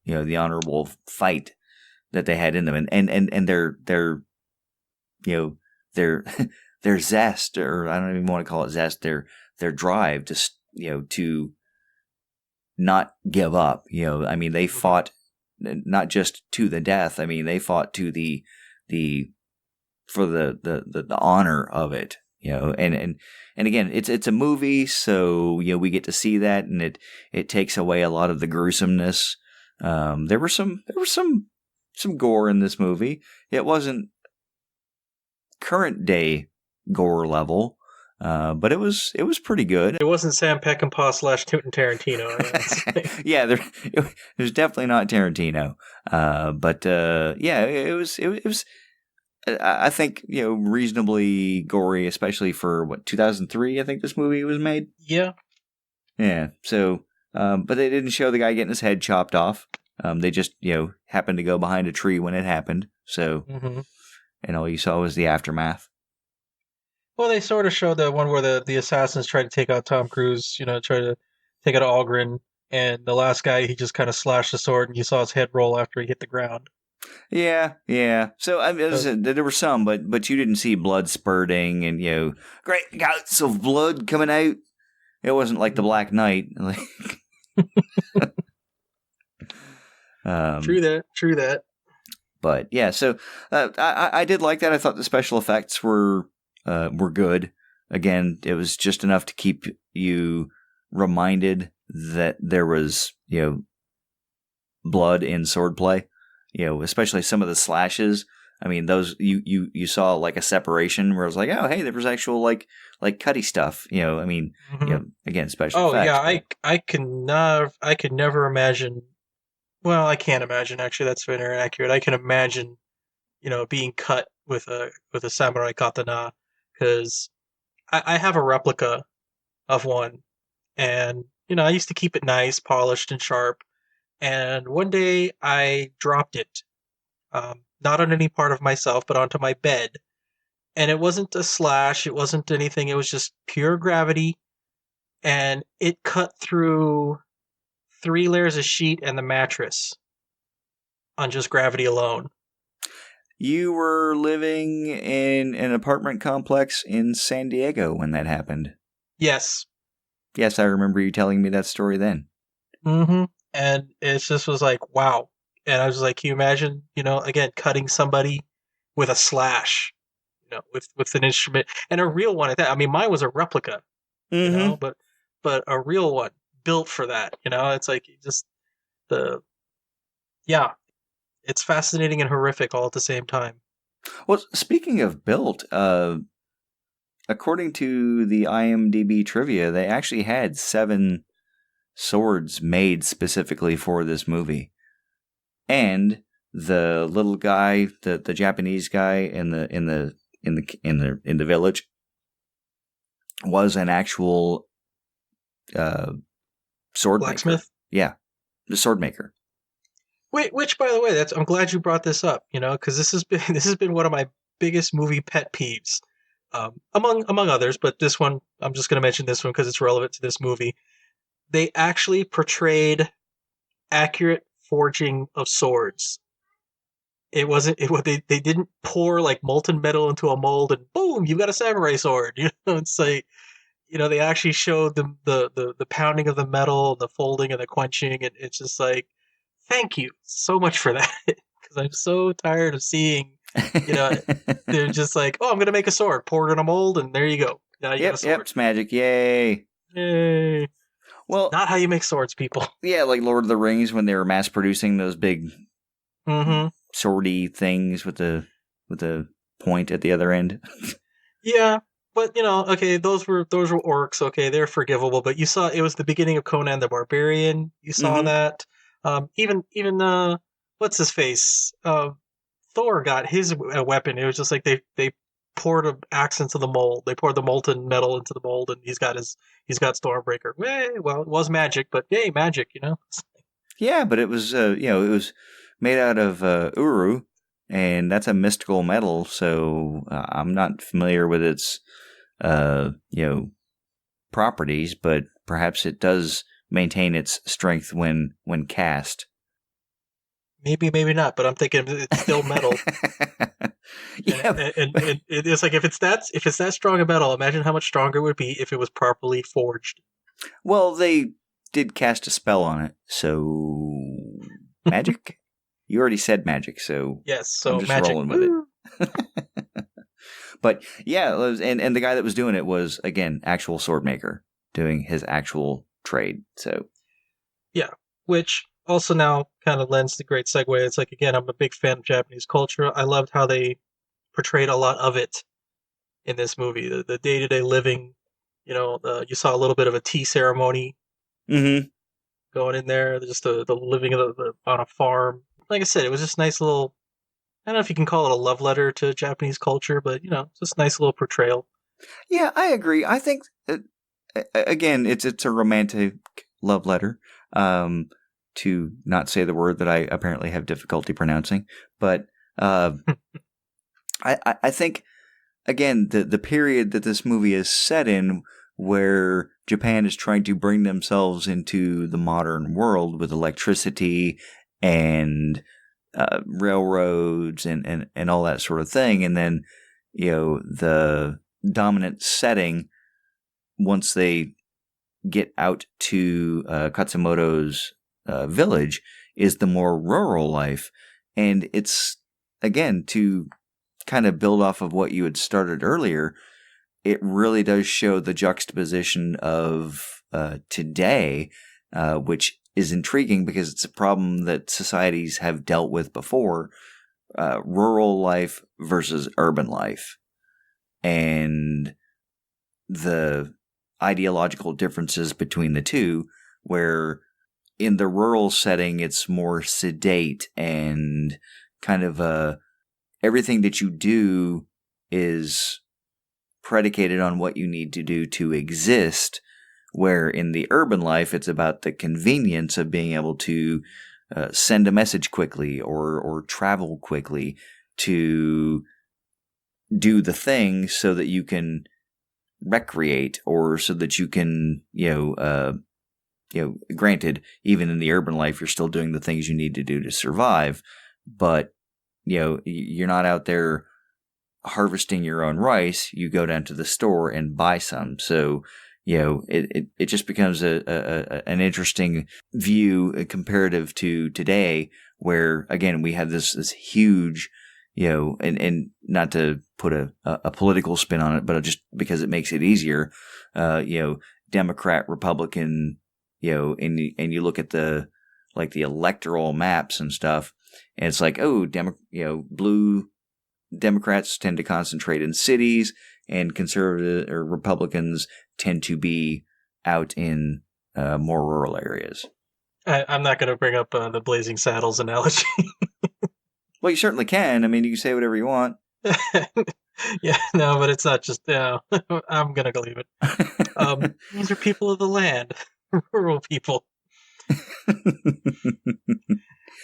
the honorable fight that they had in them, and their zest, or I don't even want to call it zest, their drive to not give up. They fought not just to the death. They fought to for the honor of it. And again, it's a movie, so we get to see that, and it takes away a lot of the gruesomeness. There were some gore in this movie. It wasn't current day gore level, but it was pretty good. It wasn't Sam Peckinpah / Quentin Tarantino. Yeah, it was definitely not Tarantino. But it was. I think reasonably gory, especially for 2003. I think this movie was made. Yeah. Yeah. So, but they didn't show the guy getting his head chopped off. They just happened to go behind a tree when it happened. So. Mm-hmm. And all you saw was the aftermath. Well, they sort of showed the one where the assassins tried to take out Tom Cruise, try to take out Algren, and the last guy, he just kind of slashed the sword, and you saw his head roll after he hit the ground. Yeah. So there were some, but you didn't see blood spurting and great gouts of blood coming out. It wasn't like the Black Knight. True that. But yeah, so I did like that. I thought the special effects were good. Again, it was just enough to keep you reminded that there was blood in swordplay. Especially some of the slashes. Those you saw like a separation where it was like, oh hey, there was actual like cutty stuff. Again, special effects. Oh yeah, I could never imagine. Well, I can't imagine. Actually, that's very inaccurate. I can imagine, being cut with a samurai katana, because I have a replica of one, and I used to keep it nice, polished, and sharp. And one day I dropped it, not on any part of myself, but onto my bed. And it wasn't a slash. It wasn't anything. It was just pure gravity, and it cut through 3 layers of sheet and the mattress on just gravity alone. You were living in an apartment complex in San Diego when that happened. Yes. Yes, I remember you telling me that story then. Mm-hmm. And it just was like, wow. And I was like, can you imagine, again, cutting somebody with a slash, with an instrument, and a real one at that. Mine was a replica, but a real one. Built for that, it's like just it's fascinating and horrific all at the same time. Well, speaking of built, according to the IMDb trivia, they actually had 7 swords made specifically for this movie. And the little guy, the Japanese guy in the village was an actual sword Blacksmith? maker. Yeah, the sword maker. Which, by the way, I'm glad you brought this up. Because this has been one of my biggest movie pet peeves, among others. But this one, I'm just going to mention this one because it's relevant to this movie. They actually portrayed accurate forging of swords. It wasn't. They didn't pour like molten metal into a mold and boom, you've got a samurai sword. It's like, they actually showed the pounding of the metal, the folding and the quenching, and it's just like, thank you so much for that, because I'm so tired of seeing, they're just like, oh, I'm gonna make a sword, pour it in a mold, and there you go. Now you got a sword. Yep, it's magic. Yay! Yay! Well, not how you make swords, people. Yeah, like Lord of the Rings when they were mass producing those big swordy things with the point at the other end. Yeah, but okay, those were orcs. Okay, they're forgivable. But you saw it was the beginning of Conan the Barbarian. You saw that. Even what's his face? Thor got his weapon. It was just like they poured an axe into the mold. They poured the molten metal into the mold, and he's got Stormbreaker. Well, it was magic, but yay, magic, Yeah, but it was it was made out of uru, and that's a mystical metal. So I'm not familiar with its properties, but perhaps it does maintain its strength when cast. Maybe not, but I'm thinking it's still metal. Yeah, and it's like if it's that strong a metal, imagine how much stronger it would be if it was properly forged. Well, they did cast a spell on it, so magic. You already said magic, so yes, so I'm just magic. rolling with it. But yeah, and the guy that was doing it was again actual sword maker doing his actual trade. So yeah, which also now kind of lends the great segue. It's like, again, I'm a big fan of Japanese culture. I loved how they portrayed a lot of it in this movie. The day-to-day living, you saw a little bit of a tea ceremony going in there. Just the living on a farm. Like I said, it was just nice little, I don't know if you can call it a love letter to Japanese culture, but, just a nice little portrayal. Yeah, I agree. I think, again, it's a romantic love letter. To not say the word that I apparently have difficulty pronouncing. But I think, again, the period that this movie is set in, where Japan is trying to bring themselves into the modern world with electricity and railroads and all that sort of thing. And then, the dominant setting, once they get out to Katsumoto's village, is the more rural life. And it's, again, to kind of build off of what you had started earlier, it really does show the juxtaposition of today, which is intriguing because it's a problem that societies have dealt with before, rural life versus urban life. And the ideological differences between the two, where in the rural setting, it's more sedate and kind of everything that you do is predicated on what you need to do to exist, where in the urban life, it's about the convenience of being able to send a message quickly or travel quickly to do the thing so that you can recreate or so that you can, granted, even in the urban life, you're still doing the things you need to do to survive, but, you're not out there harvesting your own rice. You go down to the store and buy some. So, it just becomes an interesting view comparative to today, where, again, we have this huge, and not to put a political spin on it, but just because it makes it easier, Democrat, Republican, and you look at the electoral maps and stuff, and it's like, oh, blue Democrats tend to concentrate in cities, and conservative or Republicans tend to be out in more rural areas. I'm not going to bring up the Blazing Saddles analogy. Well, you certainly can. I mean, you can say whatever you want. Yeah, no, but it's not just, I'm going to leave it. These are people of the land, rural people.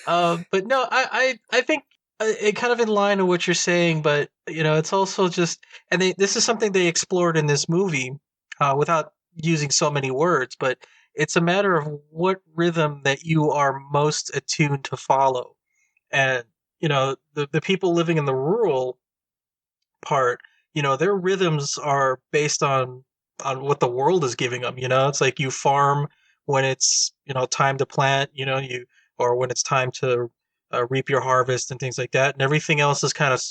But no, I think it kind of in line with what you're saying, but it's also just, and this is something they explored in this movie, without using so many words, but it's a matter of what rhythm that you are most attuned to follow. And the people living in the rural part, their rhythms are based on what the world is giving them. It's like you farm when it's time to plant, or when it's time to reap your harvest and things like that, and everything else is kind of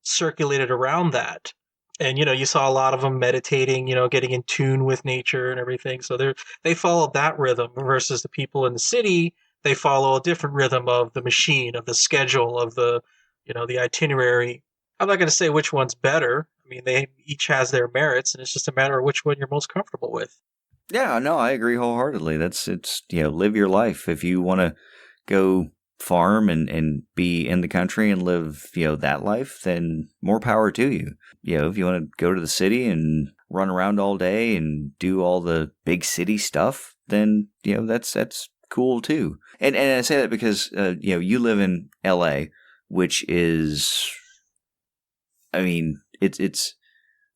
circulated around that. And you saw a lot of them meditating, getting in tune with nature and everything. So they follow that rhythm versus the people in the city. They follow a different rhythm of the machine, of the schedule, of the itinerary. I'm not going to say which one's better. I mean, they each has their merits, and it's just a matter of which one you're most comfortable with. Yeah, no, I agree wholeheartedly. Live your life. If you want to go farm and be in the country and live, that life, then more power to you. If you want to go to the city and run around all day and do all the big city stuff, then, that's cool too. And I say that because, you live in LA, which is, it's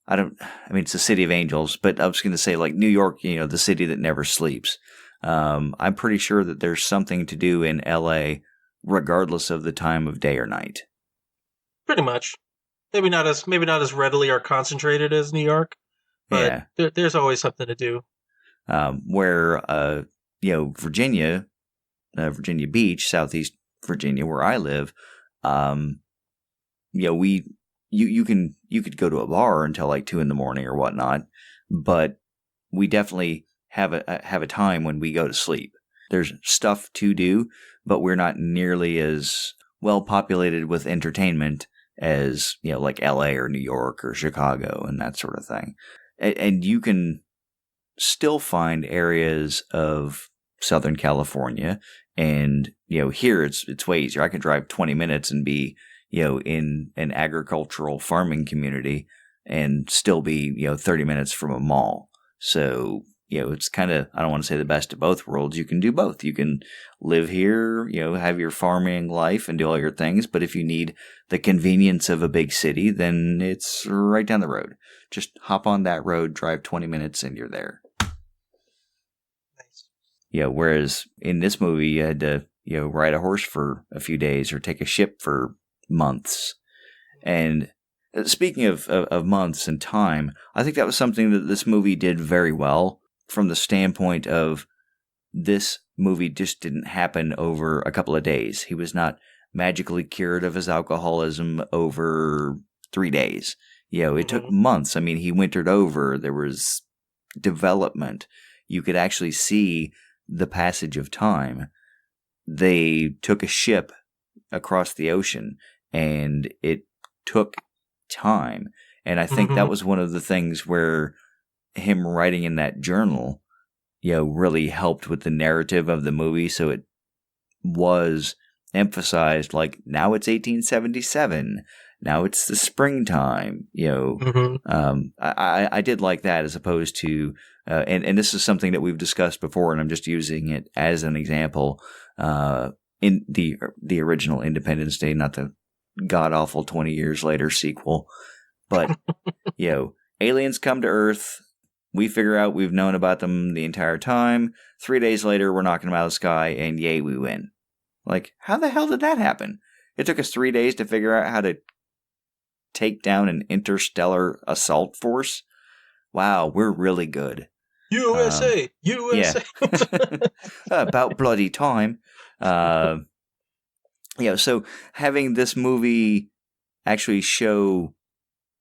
the city of angels, but I was going to say like New York, the city that never sleeps. I'm pretty sure that there's something to do in LA regardless of the time of day or night. Pretty much. Maybe not as readily or concentrated as New York, but yeah. There's always something to do. Where Virginia Beach, Southeast Virginia, where I live, you could go to a bar until like 2 a.m. or whatnot, but we definitely have a time when we go to sleep. There's stuff to do, but we're not nearly as well populated with entertainment as like LA or New York or Chicago and that sort of thing. And you can still find areas of Southern California, and here it's way easier. I can drive 20 minutes and be in an agricultural farming community and still be 30 minutes from a mall. So it's kind of, I don't want to say the best of both worlds. You can do both. You can live here, have your farming life and do all your things. But if you need the convenience of a big city, then it's right down the road. Just hop on that road, drive 20 minutes, and you're there. Nice. Whereas in this movie, you had to, ride a horse for a few days or take a ship for months. And speaking of months and time, I think that was something that this movie did very well. From the standpoint of this movie just didn't happen over a couple of days. He was not magically cured of his alcoholism over 3 days. It took months. I mean, he wintered over. There was development. You could actually see the passage of time. They took a ship across the ocean, and it took time. And I think that was one of the things where him writing in that journal, really helped with the narrative of the movie. So it was emphasized like, now it's 1877. Now it's the springtime, I did like that as opposed to, and this is something that we've discussed before, and I'm just using it as an example, in the original Independence Day, not the god-awful 20 years later sequel, but, aliens come to Earth. We figure out we've known about them the entire time. 3 days later, we're knocking them out of the sky, and yay, we win. Like, how the hell did that happen? It took us 3 days to figure out how to take down an interstellar assault force? Wow, we're really good. USA! USA! Yeah. About bloody time. So having this movie actually show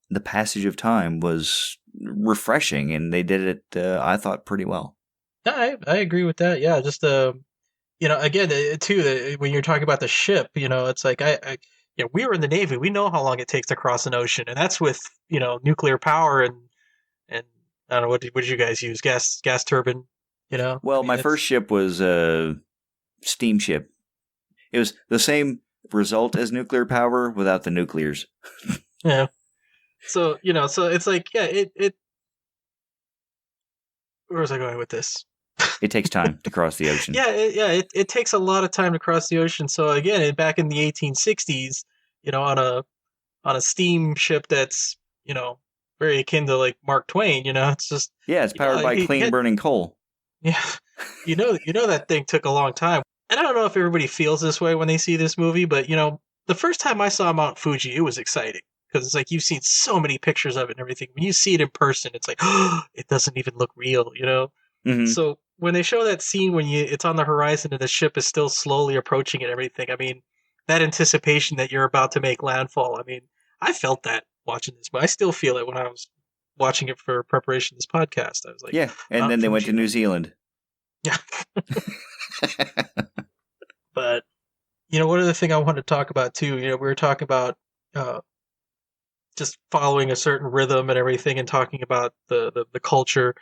the passage of time was refreshing, and they did it, I thought, pretty well. I agree with that. Yeah, just again, too, when you're talking about the ship, it's like we were in the Navy. We know how long it takes to cross an ocean, and that's with nuclear power and I don't know what did you guys use gas turbine. Well, my first ship was a steamship. It was the same result as nuclear power without the nuclears. Yeah. So so it's like it. Where was I going with this? It takes time to cross the ocean. It takes a lot of time to cross the ocean. So again, back in the 1860s, on a steamship that's very akin to like Mark Twain. It's just it's powered by clean burning coal. Yeah, that thing took a long time. And I don't know if everybody feels this way when they see this movie, but the first time I saw Mount Fuji, it was exciting because it's like you've seen so many pictures of it and everything. When you see it in person, it's like, oh, it doesn't even look real, Mm-hmm. So when they show that scene when it's on the horizon and the ship is still slowly approaching and everything, I mean, that anticipation that you're about to make landfall. I mean, I felt that watching this, but I still feel it when I was watching it for preparation of this podcast. I was like, yeah, and then they went to New Zealand. Yeah. But one other thing I want to talk about too, we were talking about just following a certain rhythm and everything, and talking about the culture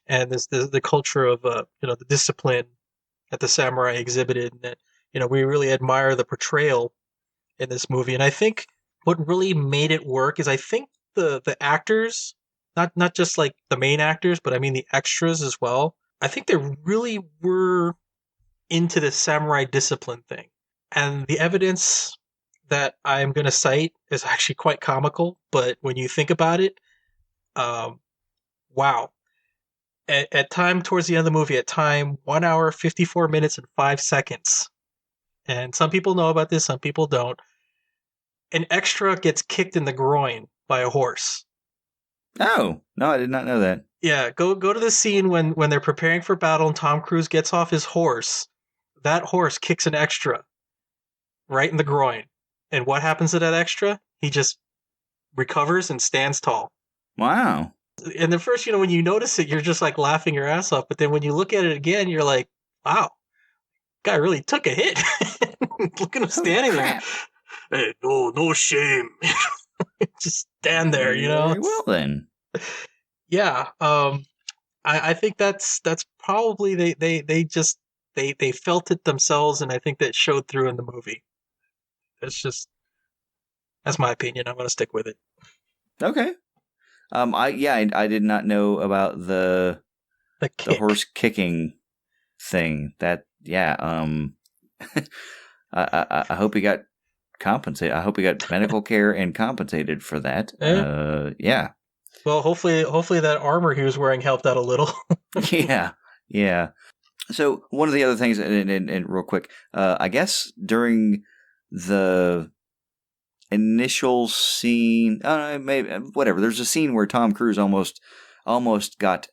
and the culture of the discipline that the samurai exhibited, and that we really admire the portrayal in this movie. And I think what really made it work is I think the actors, not just like the main actors, but I mean the extras as well. I think they really were into the samurai discipline thing. And the evidence that I'm going to cite is actually quite comical, but when you think about it, wow. At time towards the end of the movie, at time 1 hour, 54 minutes, and 5 seconds, and some people know about this, some people don't, an extra gets kicked in the groin by a horse. Oh, no, I did not know that. Yeah, go to the scene when they're preparing for battle and Tom Cruise gets off his horse. That horse kicks an extra right in the groin. And what happens to that extra? He just recovers and stands tall. Wow. And the first, when you notice it, you're just like laughing your ass off. But then when you look at it again, you're like, wow, guy really took a hit. Look at him standing there. Hey, no shame. Just stand there, Very well then. Yeah. I think that's probably they felt it themselves, and I think that showed through in the movie. That's my opinion. I'm going to stick with it. Okay. I did not know about the horse kicking thing. That I hope he got compensated. I hope he got medical care and compensated for that. Yeah. Well, hopefully that armor he was wearing helped out a little. Yeah. So one of the other things, and real quick, I guess during the initial scene, maybe whatever. There's a scene where Tom Cruise almost got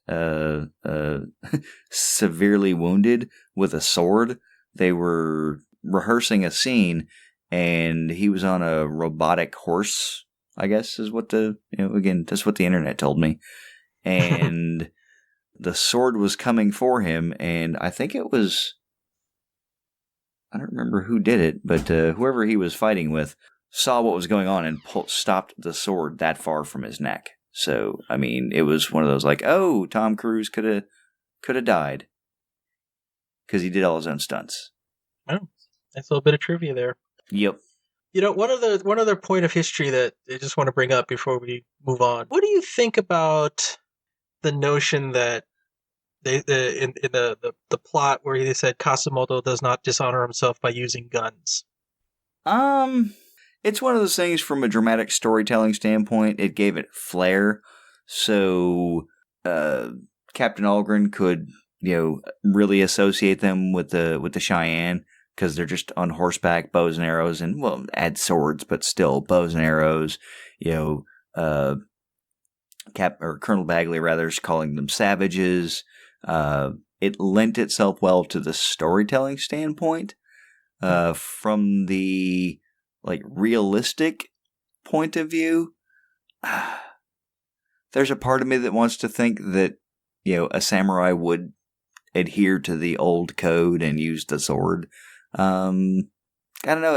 severely wounded with a sword. They were rehearsing a scene, and he was on a robotic horse, I guess is what again, that's what the internet told me. And the sword was coming for him, and I think it was, I don't remember who did it, but whoever he was fighting with saw what was going on and stopped the sword that far from his neck. So, I mean, it was one of those like, oh, Tom Cruise could have died because he did all his own stunts. Oh, that's a little bit of trivia there. Yep. One other point of history that I just want to bring up before we move on. What do you think about the notion that in the plot where they said Kasumoto does not dishonor himself by using guns? It's one of those things from a dramatic storytelling standpoint. It gave it flair, so Captain Algren could really associate them with the Cheyenne, because they're just on horseback, bows and arrows, and add swords, but still bows and arrows. Colonel Bagley rather is calling them savages. It lent itself well to the storytelling standpoint. From the realistic point of view, there's a part of me that wants to think that a samurai would adhere to the old code and use the sword. I don't know.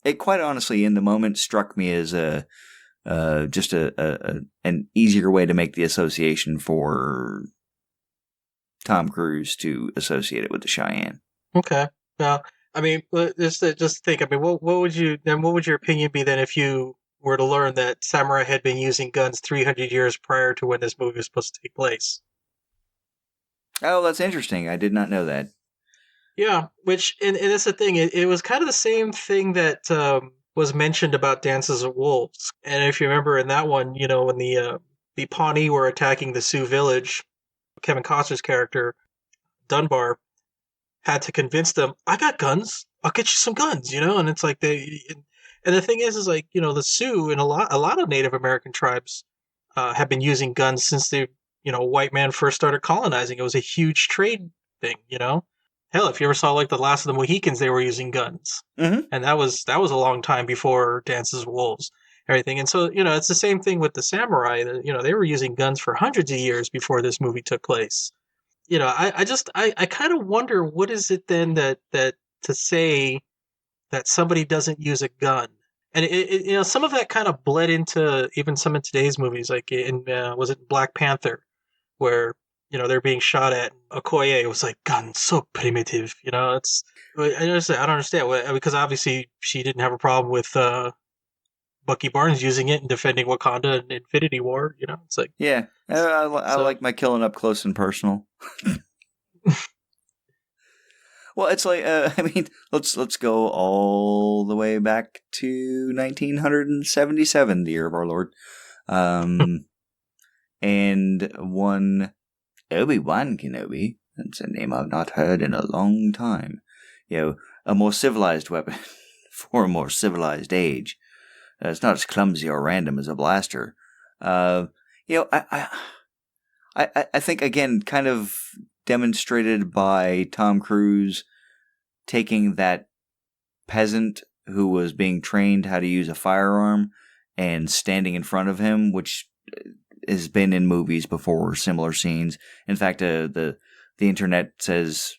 It quite honestly, in the moment, struck me as just an easier way to make the association for Tom Cruise to associate it with the Cheyenne. Okay. Now, I mean, just think. I mean, what would your opinion be then if you were to learn that samurai had been using guns 300 years prior to when this movie was supposed to take place? Oh, that's interesting. I did not know that. Yeah, and that's the thing. It was kind of the same thing that was mentioned about Dances of Wolves. And if you remember in that one, when the Pawnee were attacking the Sioux village, Kevin Costner's character Dunbar had to convince them, I got guns. I'll get you some guns, and it's like and the thing is like, the Sioux and a lot of Native American tribes have been using guns since the, white man first started colonizing. It was a huge trade thing, Hell, if you ever saw like the Last of the Mohicans, they were using guns. Mm-hmm. And that was a long time before Dances with Wolves, everything. And so, it's the same thing with the samurai. They were using guns for hundreds of years before this movie took place. I kind of wonder, what is it then that to say that somebody doesn't use a gun, and some of that kind of bled into even some of today's movies, like in was it Black Panther, where they're being shot at. Okoye was like, "Gun so primitive," It's I don't understand because obviously she didn't have a problem with Bucky Barnes using it and defending Wakanda in Infinity War. It's like, yeah, I like my killing up close and personal. Well, it's like I mean, let's go all the way back to 1977, the year of our Lord, and one Obi-Wan Kenobi. That's a name I've not heard in a long time. A more civilized weapon for a more civilized age. It's not as clumsy or random as a blaster. I think, again, kind of demonstrated by Tom Cruise taking that peasant who was being trained how to use a firearm and standing in front of him, which has been in movies before, similar scenes. In fact, the internet says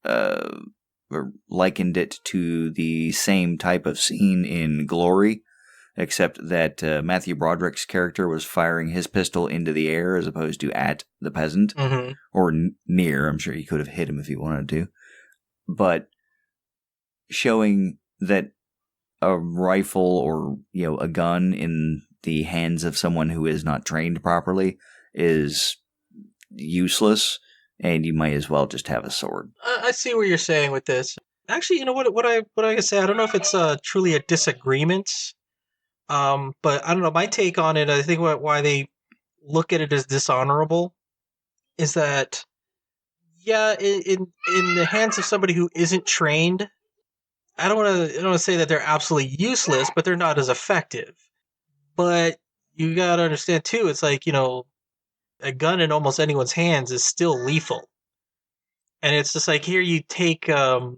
or likened it to the same type of scene in Glory, except that Matthew Broderick's character was firing his pistol into the air as opposed to at the peasant, or near. I'm sure he could have hit him if he wanted to. But showing that a rifle or a gun in the hands of someone who is not trained properly is useless, and you might as well just have a sword. I see what you're saying with this. Actually, what I can say. I don't know if it's truly a disagreement. But I don't know. My take on it, I think why they look at it as dishonorable is that, yeah, in the hands of somebody who isn't trained, I don't want to say that they're absolutely useless, but they're not as effective. But you got to understand too. It's like a gun in almost anyone's hands is still lethal, and it's just like here you take a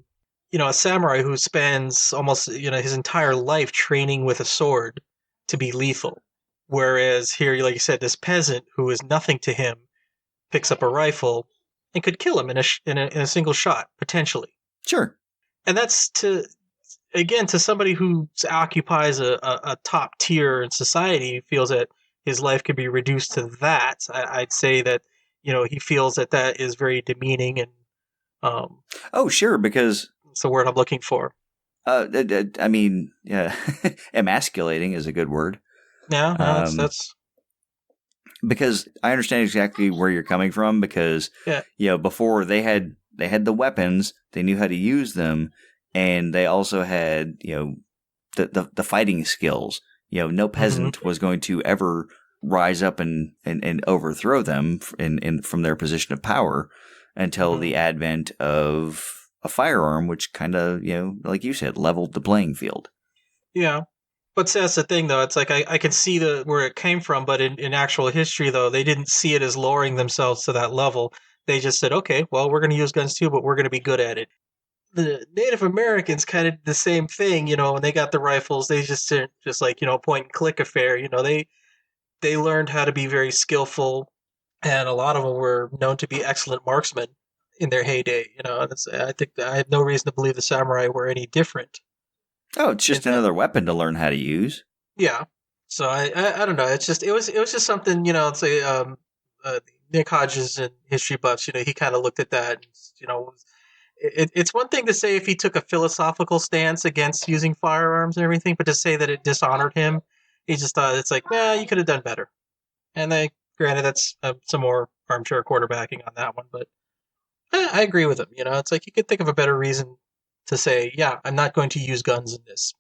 samurai who spends almost his entire life training with a sword to be lethal. Whereas here, like you said, this peasant who is nothing to him picks up a rifle and could kill him in a single shot, potentially. Sure. And that's to somebody who occupies a top tier in society, feels that his life could be reduced to that. I'd say that, he feels that is very demeaning and oh, sure, because it's the word I'm looking for. I mean, yeah, emasculating is a good word. Yeah, that's because I understand exactly where you're coming from. Because before they had the weapons, they knew how to use them, and they also had the fighting skills. No peasant was going to ever rise up and overthrow them from their position of power until the advent of a firearm, which kind of, like you said, leveled the playing field. Yeah. But that's the thing, though. It's like I can see where it came from, but in actual history, though, they didn't see it as lowering themselves to that level. They just said, okay, well, we're going to use guns too, but we're going to be good at it. The Native Americans kind of did the same thing, when they got the rifles. They just didn't just like, point and click affair. They learned how to be very skillful, and a lot of them were known to be excellent marksmen in their heyday. I think I have no reason to believe the samurai were any different. Oh, it's just another weapon to learn how to use. Yeah. So I don't know. It was just something, it's Nick Hodges in History Buffs, he kind of looked at that, and, it's one thing to say if he took a philosophical stance against using firearms and everything, but to say that it dishonored him, he just thought it's like, nah, you could have done better. And granted, that's some more armchair quarterbacking on that one, but I agree with him. It's like you could think of a better reason to say, yeah, I'm not going to use guns in this.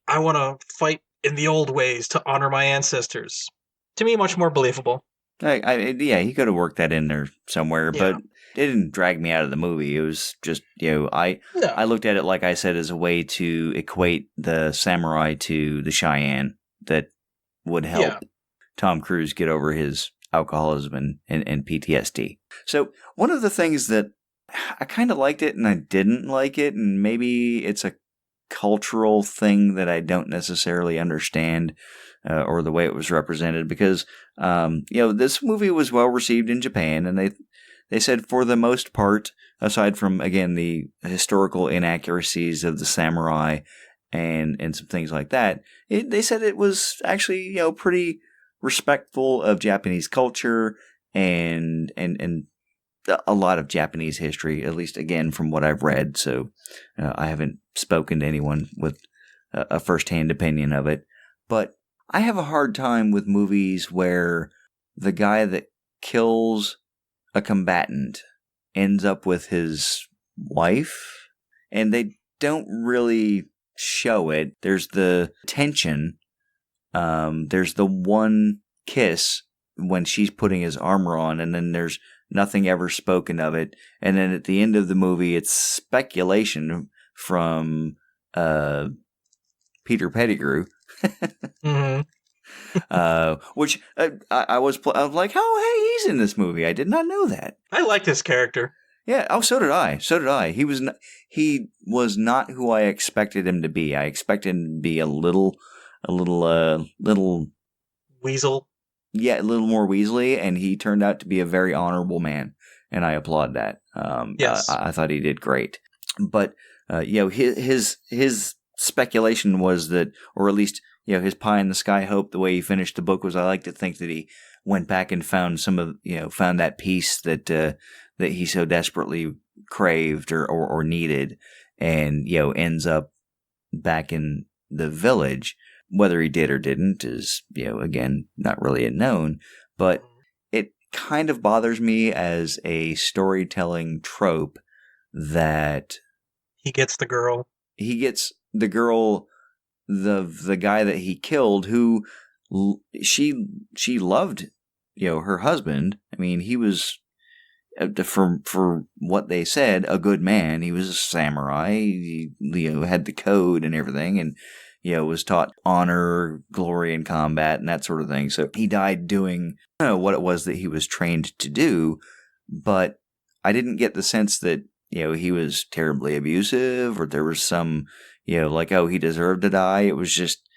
I want to fight in the old ways to honor my ancestors. To me, much more believable. Yeah, he could have worked that in there somewhere, Yeah. but it didn't drag me out of the movie. It was just, I No. looked at it, like I said, as a way to equate the samurai to the Cheyenne that would help Tom Cruise get over his alcoholism and PTSD. So one of the things that I kind of liked it and I didn't like it, and maybe it's a cultural thing that I don't necessarily understand, or the way it was represented, because this movie was well received in Japan, and they said for the most part, aside from again the historical inaccuracies of the samurai and some things like that, they said it was actually pretty respectful of Japanese culture and a lot of Japanese history, at least again from what I've read. So I haven't spoken to anyone with a firsthand opinion of it, but I have a hard time with movies where the guy that kills a combatant ends up with his wife, and they don't really show it. There's the tension. There's the one kiss when she's putting his armor on, and then there's nothing ever spoken of it. And then at the end of the movie, it's speculation from Peter Pettigrew. Mm-hmm. Which I was like, oh, hey, he's in this movie. I did not know that. I like this character. Yeah. Oh, so did I. So did I. He was not who I expected him to be. I expected him to be a little Weasel. Yeah, a little more Weasley, and he turned out to be a very honorable man, and I applaud that. Yes. I thought he did great. But his speculation was that, or at least his pie in the sky hope, the way he finished the book was, I like to think that he went back and found found that peace that he so desperately craved or needed, and ends up back in the village. Whether he did or didn't is, again, not really known, but it kind of bothers me as a storytelling trope that he gets the girl. He gets the girl, the guy that he killed, who she loved, her husband. I mean, he was, for what they said, a good man. He was a samurai. He, had the code and everything, and was taught honor, glory in combat, and that sort of thing. So he died doing what it was that he was trained to do, but I didn't get the sense that, he was terribly abusive, or there was some, like, oh, he deserved to die. It was just,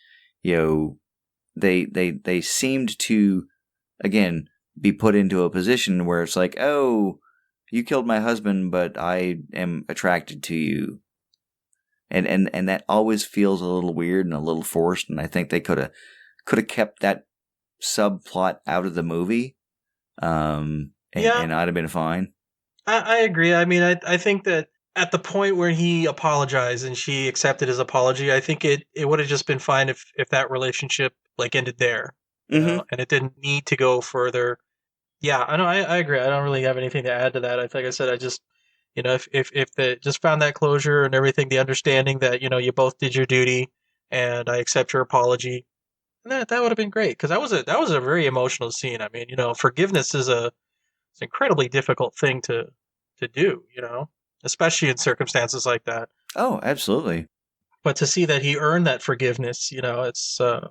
they seemed to, again, be put into a position where it's like, oh, you killed my husband, but I am attracted to you. And that always feels a little weird and a little forced, and I think they could have kept that subplot out of the movie, and I'd have been fine. I agree. I mean, I think that at the point where he apologized and she accepted his apology, I think it would have just been fine if that relationship ended there, and it didn't need to go further. Yeah, I know. I agree. I don't really have anything to add to that. Like I said, I just. If they just found that closure and everything, the understanding that, you both did your duty and I accept your apology, that would have been great. Because that was a very emotional scene. I mean, forgiveness is it's an incredibly difficult thing to do, especially in circumstances like that. Oh, absolutely. But to see that he earned that forgiveness, it's that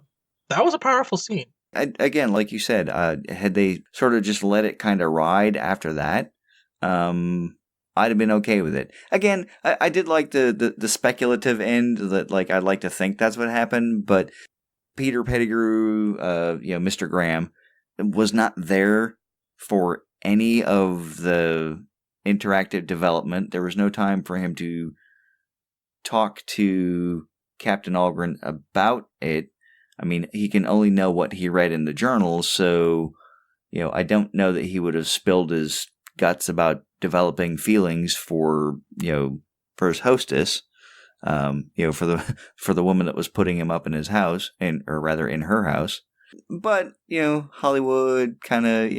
was a powerful scene. Again, like you said, had they sort of just let it kind of ride after that, I'd have been okay with it. Again, I did like the speculative end that, like, I'd like to think that's what happened, but Peter Pettigrew, Mr. Graham, was not there for any of the interactive development. There was no time for him to talk to Captain Algren about it. I mean, he can only know what he read in the journals, so, I don't know that he would have spilled his guts about developing feelings for his hostess, for the woman that was putting him up in his house, or rather in her house. But, Hollywood kind of,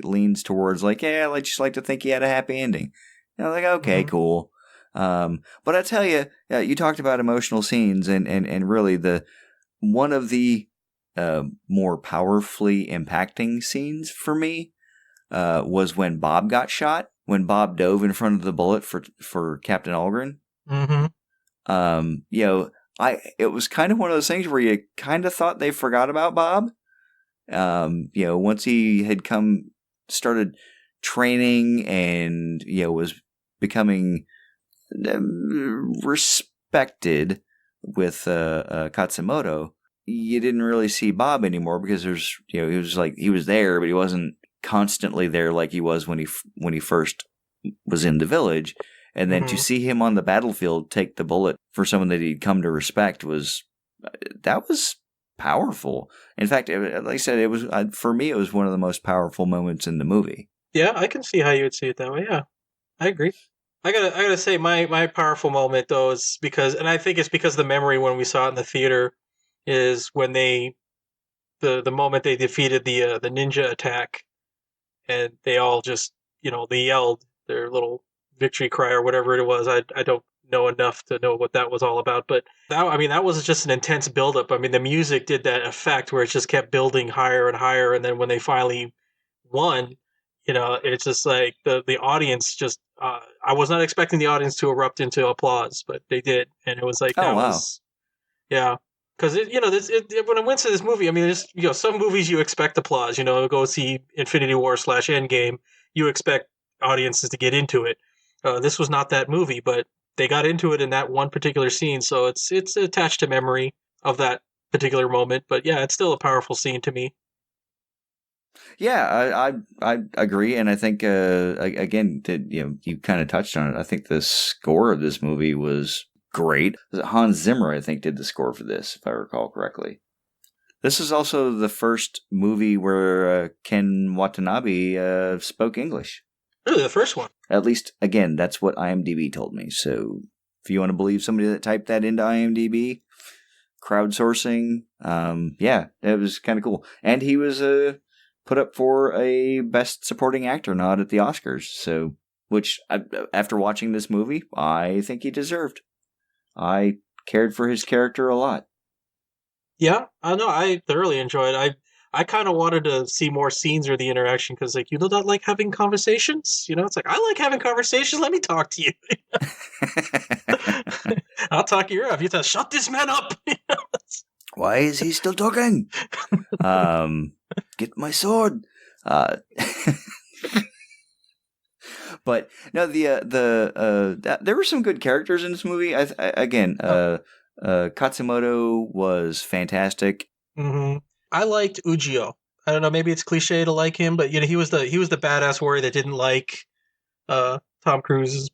leans towards yeah, I just like to think he had a happy ending. Okay, cool. But I tell you, you talked about emotional scenes, and really one of the more powerfully impacting scenes for me was when Bob got shot, when Bob dove in front of the bullet for Captain Algren. Mm-hmm. It was kind of one of those things where you kind of thought they forgot about Bob. Once he had started training and, was becoming respected with Katsumoto, you didn't really see Bob anymore because he was there, but he wasn't constantly there like he was when he first was in the village. And then to see him on the battlefield take the bullet for someone that he'd come to respect was powerful. In fact, like I said, it was for me, it was one of the most powerful moments in the movie. Yeah, I can see how you would see it that way. Yeah, I agree. I gotta say, my powerful moment though is and I think it's because the memory when we saw it in the theater is when the moment they defeated the ninja attack, and they all just they yelled their little victory cry or whatever it was. I don't know enough to know what that was all about, but that was just an intense buildup. I mean, the music did that effect where it just kept building higher and higher, and then when they finally won, it's just like the audience just. I was not expecting the audience to erupt into applause, but they did, and it was like was, yeah. Because when I went to this movie, I mean, there's some movies you expect applause. Go see Infinity War / Endgame, you expect audiences to get into it. This was not that movie, but they got into it in that one particular scene, so it's attached to memory of that particular moment. But yeah, it's still a powerful scene to me. Yeah, I agree, and I think again, you kind of touched on it. I think the score of this movie was great. Hans Zimmer, I think, did the score for this, if I recall correctly. This is also the first movie where Ken Watanabe spoke English. Really, the first one? At least, again, that's what IMDb told me. So, if you want to believe somebody that typed that into IMDb, crowdsourcing, yeah, it was kind of cool. And he was put up for a Best Supporting Actor nod at the Oscars. So, which, after watching this movie, I think he deserved. I cared for his character a lot. Yeah, I know. I thoroughly enjoyed it. I kind of wanted to see more scenes or the interaction because, not like having conversations. It's like, I like having conversations. Let me talk to you. I'll talk your ear off. You tell, shut this man up. Why is he still talking? Get my sword. But no, there were some good characters in this movie. Katsumoto was fantastic. Mm-hmm. I liked Ujio. I don't know, maybe it's cliche to like him, but he was the badass warrior that didn't like Tom Cruise's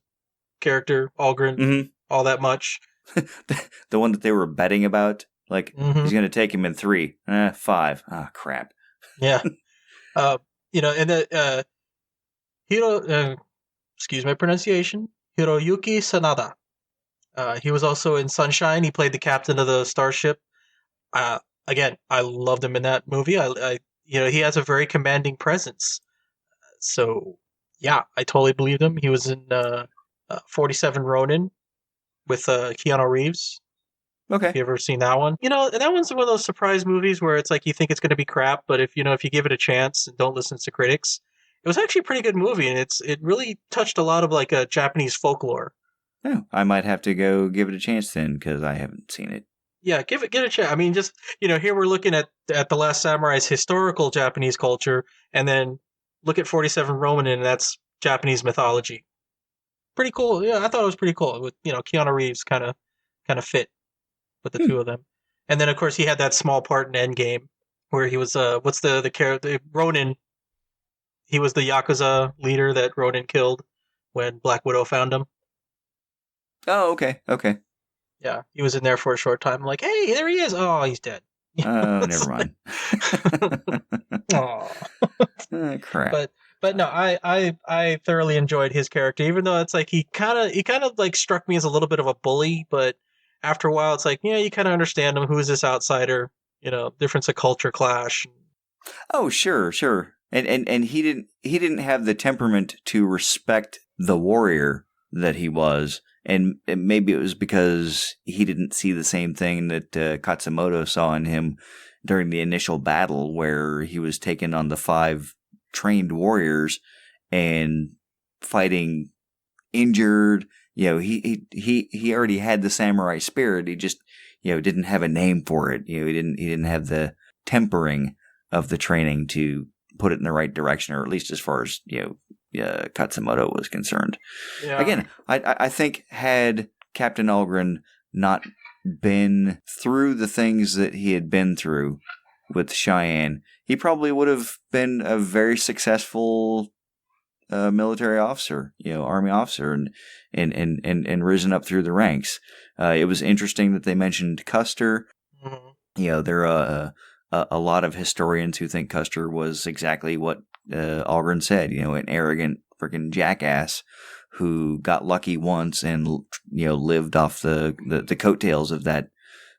character Algren all that much. The one that they were betting about, he's going to take him in 3, 5. Ah, crap. Yeah. And the Hiro. Excuse my pronunciation, Hiroyuki Sanada. He was also in Sunshine. He played the captain of the starship. Again, I loved him in that movie. He has a very commanding presence. So, yeah, I totally believed him. He was in 47 Ronin with Keanu Reeves. Okay. Have you ever seen that one? And that one's one of those surprise movies where it's like you think it's going to be crap, but if you give it a chance and don't listen to critics, it was actually a pretty good movie, and it really touched a lot of Japanese folklore. Oh, I might have to go give it a chance then because I haven't seen it. Yeah, give it a chance. I mean, just here we're looking at The Last Samurai's historical Japanese culture, and then look at 47 Ronin, and that's Japanese mythology. Pretty cool. Yeah, I thought it was pretty cool. With Keanu Reeves kind of fit with the two of them, and then of course he had that small part in Endgame where he was what's the character Ronin. He was the Yakuza leader that Ronin killed when Black Widow found him. Oh, okay. Yeah, he was in there for a short time. I'm like, hey, there he is. Oh, he's dead. Oh, never mind. Aw. Crap. But no, I thoroughly enjoyed his character, even though it's like he kind of like struck me as a little bit of a bully. But after a while, it's like, yeah, you kind of understand him. Who is this outsider? Difference of culture clash. Oh, sure. And he didn't have the temperament to respect the warrior that he was. And maybe it was because he didn't see the same thing that Katsumoto saw in him during the initial battle, where he was taken on the 5 trained warriors and fighting injured. He already had the samurai spirit. He just didn't have a name for it. He didn't have the tempering of the training to put it in the right direction, or at least as far as Katsumoto was concerned. Yeah. Again, I think had Captain Algren not been through the things that he had been through with Cheyenne, he probably would have been a very successful military officer, army officer, and risen up through the ranks. It was interesting that they mentioned Custer. Mm-hmm. There are a lot of historians who think Custer was exactly what Algren said, an arrogant freaking jackass who got lucky once and lived off the coattails of that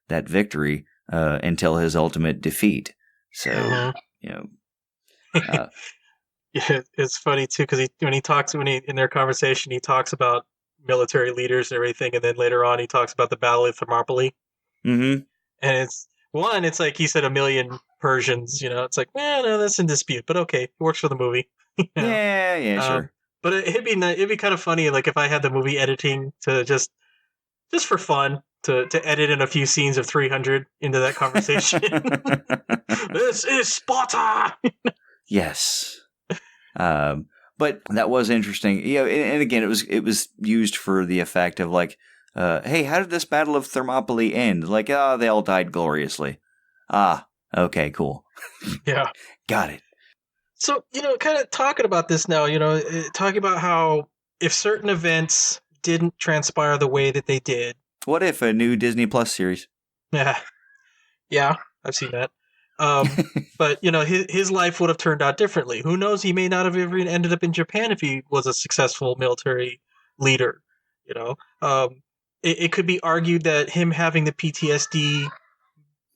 victory until his ultimate defeat. So Yeah, it's funny too, because in their conversation he talks about military leaders and everything, and then later on he talks about the Battle of Thermopylae. Mm-hmm. And it's like he said 1,000,000 Persians. It's like, no, that's in dispute, but okay, it works for the movie. Yeah, sure. But it'd be kind of funny, like if I had the movie editing to just for fun to edit in a few scenes of 300 into that conversation. This is Sparta. Yes. But that was interesting. And again, it was used for the effect of like, hey, how did this Battle of Thermopylae end? Like, they all died gloriously. Okay, cool. Yeah. Got it. So, kind of talking about this now, talking about how if certain events didn't transpire the way that they did. What if a new Disney Plus series? Yeah, I've seen that. But, his life would have turned out differently. Who knows? He may not have even ended up in Japan if he was a successful military leader. It could be argued that him having the PTSD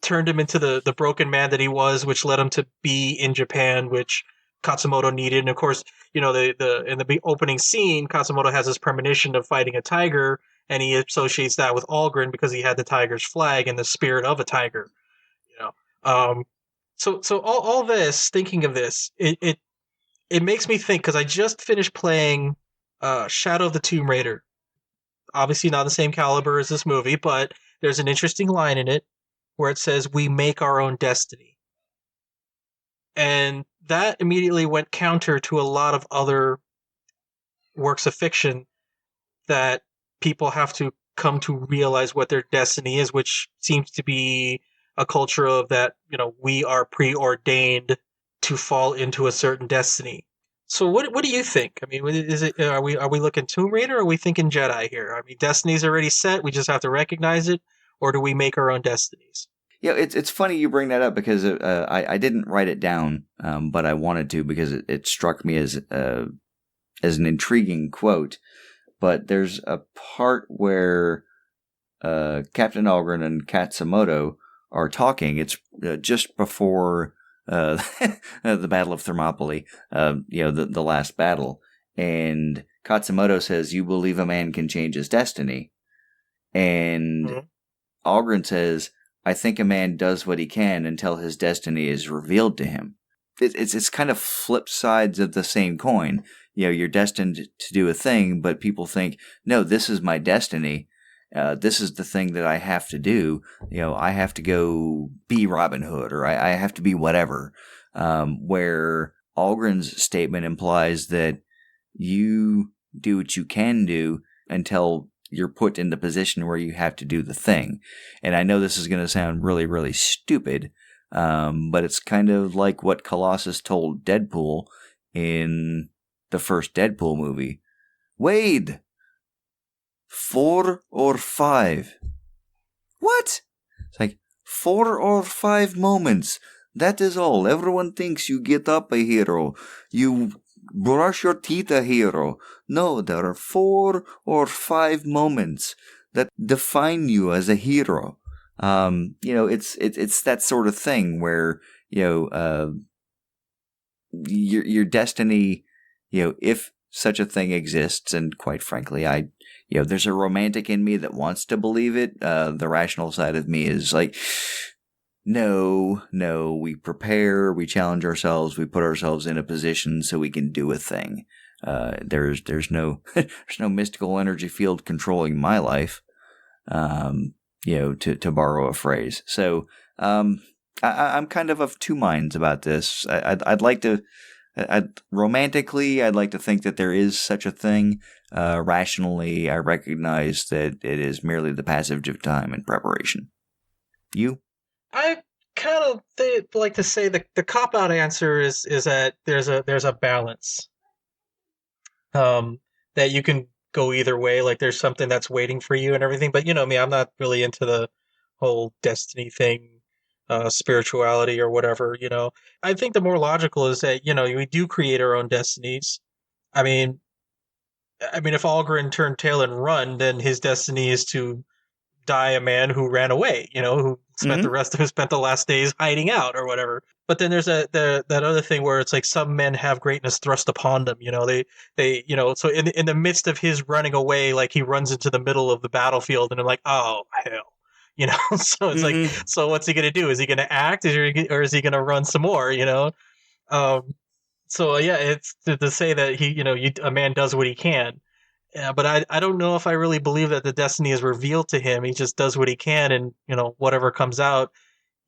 turned him into the broken man that he was, which led him to be in Japan, which Katsumoto needed. And of course, in the opening scene, Katsumoto has this premonition of fighting a tiger, and he associates that with Algren because he had the tiger's flag and the spirit of a tiger. So all this, thinking of this, it makes me think, because I just finished playing Shadow of the Tomb Raider. Obviously not the same caliber as this movie, but there's an interesting line in it where it says, "We make our own destiny." And that immediately went counter to a lot of other works of fiction that people have to come to realize what their destiny is, which seems to be a culture of that, we are preordained to fall into a certain destiny. So what do you think? I mean, are we looking Tomb Raider, or are we thinking Jedi here? I mean, destiny's already set, we just have to recognize it, or do we make our own destinies? Yeah, it's funny you bring that up, because I didn't write it down, but I wanted to, because it struck me as an intriguing quote. But there's a part where Captain Algren and Katsumoto are talking. It's just before the Battle of Thermopylae, the last battle. And Katsumoto says, "You believe a man can change his destiny?" And Algren says, "I think a man does what he can until his destiny is revealed to him." It's kind of flip sides of the same coin. You're destined to do a thing, but people think, no, this is my destiny. This is the thing that I have to do. I have to go be Robin Hood, or I have to be whatever. Where Algren's statement implies that you do what you can do until you're put in the position where you have to do the thing. And I know this is going to sound really, really stupid, but it's kind of like what Colossus told Deadpool in the first Deadpool movie. "Wade, 4 or 5? What? It's like 4 or 5 moments. That is all. Everyone thinks you get up a hero. You brush your teeth a hero. No, there are 4 or 5 moments that define you as a hero. It's that sort of thing where, your destiny, if such a thing exists, and quite frankly, there's a romantic in me that wants to believe it. The rational side of me is like, no, we prepare, we challenge ourselves, we put ourselves in a position so we can do a thing. There's no there's no mystical energy field controlling my life. To borrow a phrase. So, I'm kind of two minds about this. I'd like to, romantically, I'd like to think that there is such a thing. Rationally, I recognize that it is merely the passage of time and preparation. You? I kind of like to say the cop-out answer is that there's a balance. That you can go either way. Like there's something that's waiting for you and everything. But you know me, I'm not really into the whole destiny thing, spirituality or whatever. I think the more logical is that we do create our own destinies. I mean, if Algren turned tail and run, then his destiny is to die a man who ran away. Who spent the last days hiding out or whatever. But then there's that other thing where it's like some men have greatness thrust upon them. They so in the midst of his running away, like he runs into the middle of the battlefield, and I'm like, oh hell, So it's like, so what's he gonna do? Is he gonna act, or is he gonna run some more? So yeah, it's to say that a man does what he can. Yeah, but I don't know if I really believe that the destiny is revealed to him. He just does what he can, and whatever comes out.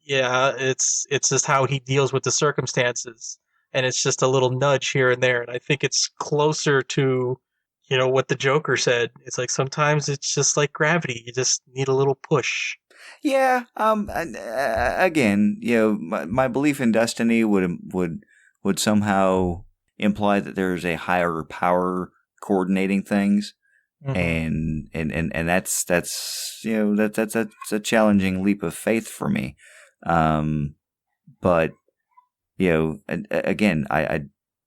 Yeah, it's just how he deals with the circumstances, and it's just a little nudge here and there. And I think it's closer to, what the Joker said. It's like sometimes it's just like gravity; you just need a little push. Yeah. Again, my belief in destiny would somehow imply that there is a higher power coordinating things, and that's a challenging leap of faith for me. But again,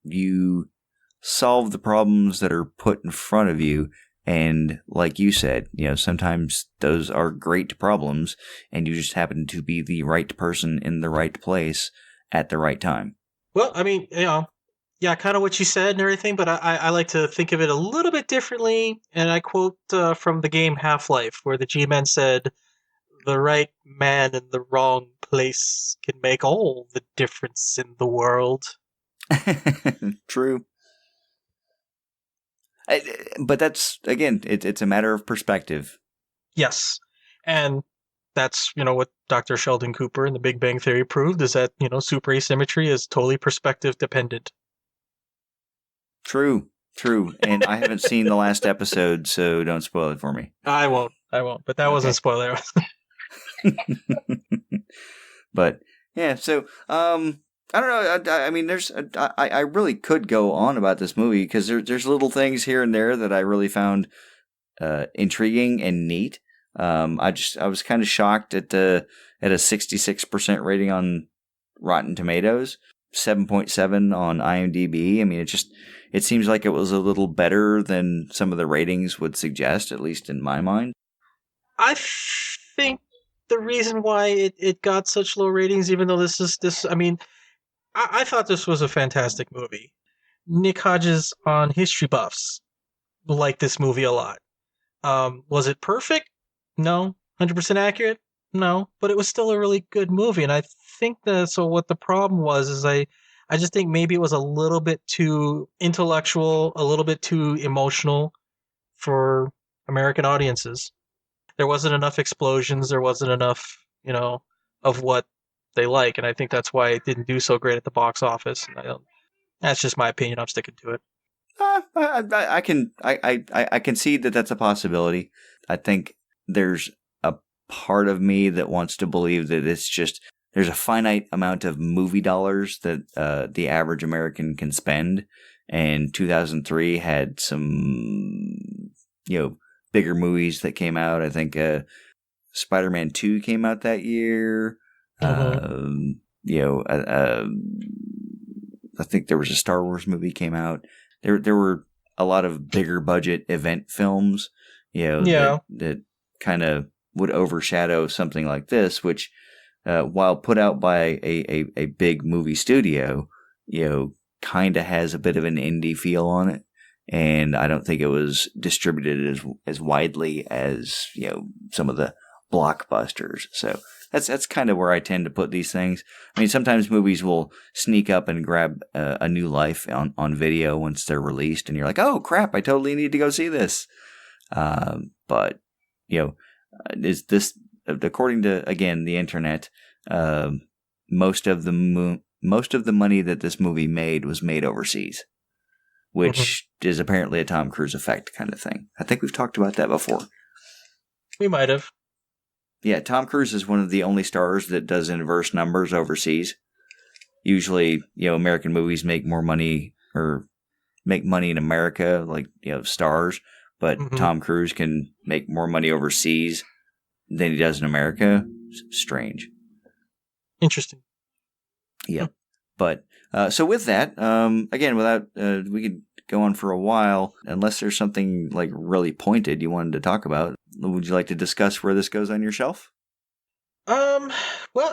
you solve the problems that are put in front of you, and like you said, sometimes those are great problems, and you just happen to be the right person in the right place at the right time. Well, I mean, yeah, kind of what you said and everything, but I like to think of it a little bit differently, and I quote from the game Half-Life, where the G-Man said, "The right man in the wrong place can make all the difference in the world." True. But that's, again, it's a matter of perspective. Yes, and that's, what Dr. Sheldon Cooper in The Big Bang Theory proved, is that, super asymmetry is totally perspective dependent. True. And I haven't seen the last episode, so don't spoil it for me. I won't. But that wasn't a spoiler. But yeah, so I don't know. I mean, I really could go on about this movie because there's little things here and there that I really found intriguing and neat. I was kind of shocked at a 66% rating on Rotten Tomatoes, 7.7 on IMDb. I mean, it seems like it was a little better than some of the ratings would suggest, at least in my mind. I think the reason why it got such low ratings, even though I mean, I thought this was a fantastic movie. Nick Hodges on History Buffs liked this movie a lot. Was it perfect? No. 100% accurate? No. But it was still a really good movie. And I think so what the problem was is I just think maybe it was a little bit too intellectual, a little bit too emotional for American audiences. There wasn't enough explosions. There wasn't enough, of what they like. And I think that's why it didn't do so great at the box office. And that's just my opinion. I'm sticking to it. I can see that that's a possibility. I think there's a part of me that wants to believe that it's just there's a finite amount of movie dollars that the average American can spend, and 2003 had some bigger movies that came out. I think Spider-Man 2 came out that year. I think there was a Star Wars movie came out. There were a lot of bigger budget event films, that kind of would overshadow something like this, which, while put out by a big movie studio, kind of has a bit of an indie feel on it. And I don't think it was distributed as widely as, some of the blockbusters. So that's kind of where I tend to put these things. I mean, sometimes movies will sneak up and grab a new life on video once they're released, and you're like, oh crap, I totally need to go see this. But is this, according to, again, the internet, most of the money that this movie made was made overseas, which is apparently a Tom Cruise effect kind of thing. I think we've talked about that before. We might have. Yeah, Tom Cruise is one of the only stars that does inverse numbers overseas. Usually, American movies make more money or make money in America, like, stars, but Tom Cruise can make more money overseas than he does in America. Strange. Interesting. Yeah. But, so with that, again, we could go on for a while, unless there's something like really pointed you wanted to talk about. Would you like to discuss where this goes on your shelf? Well,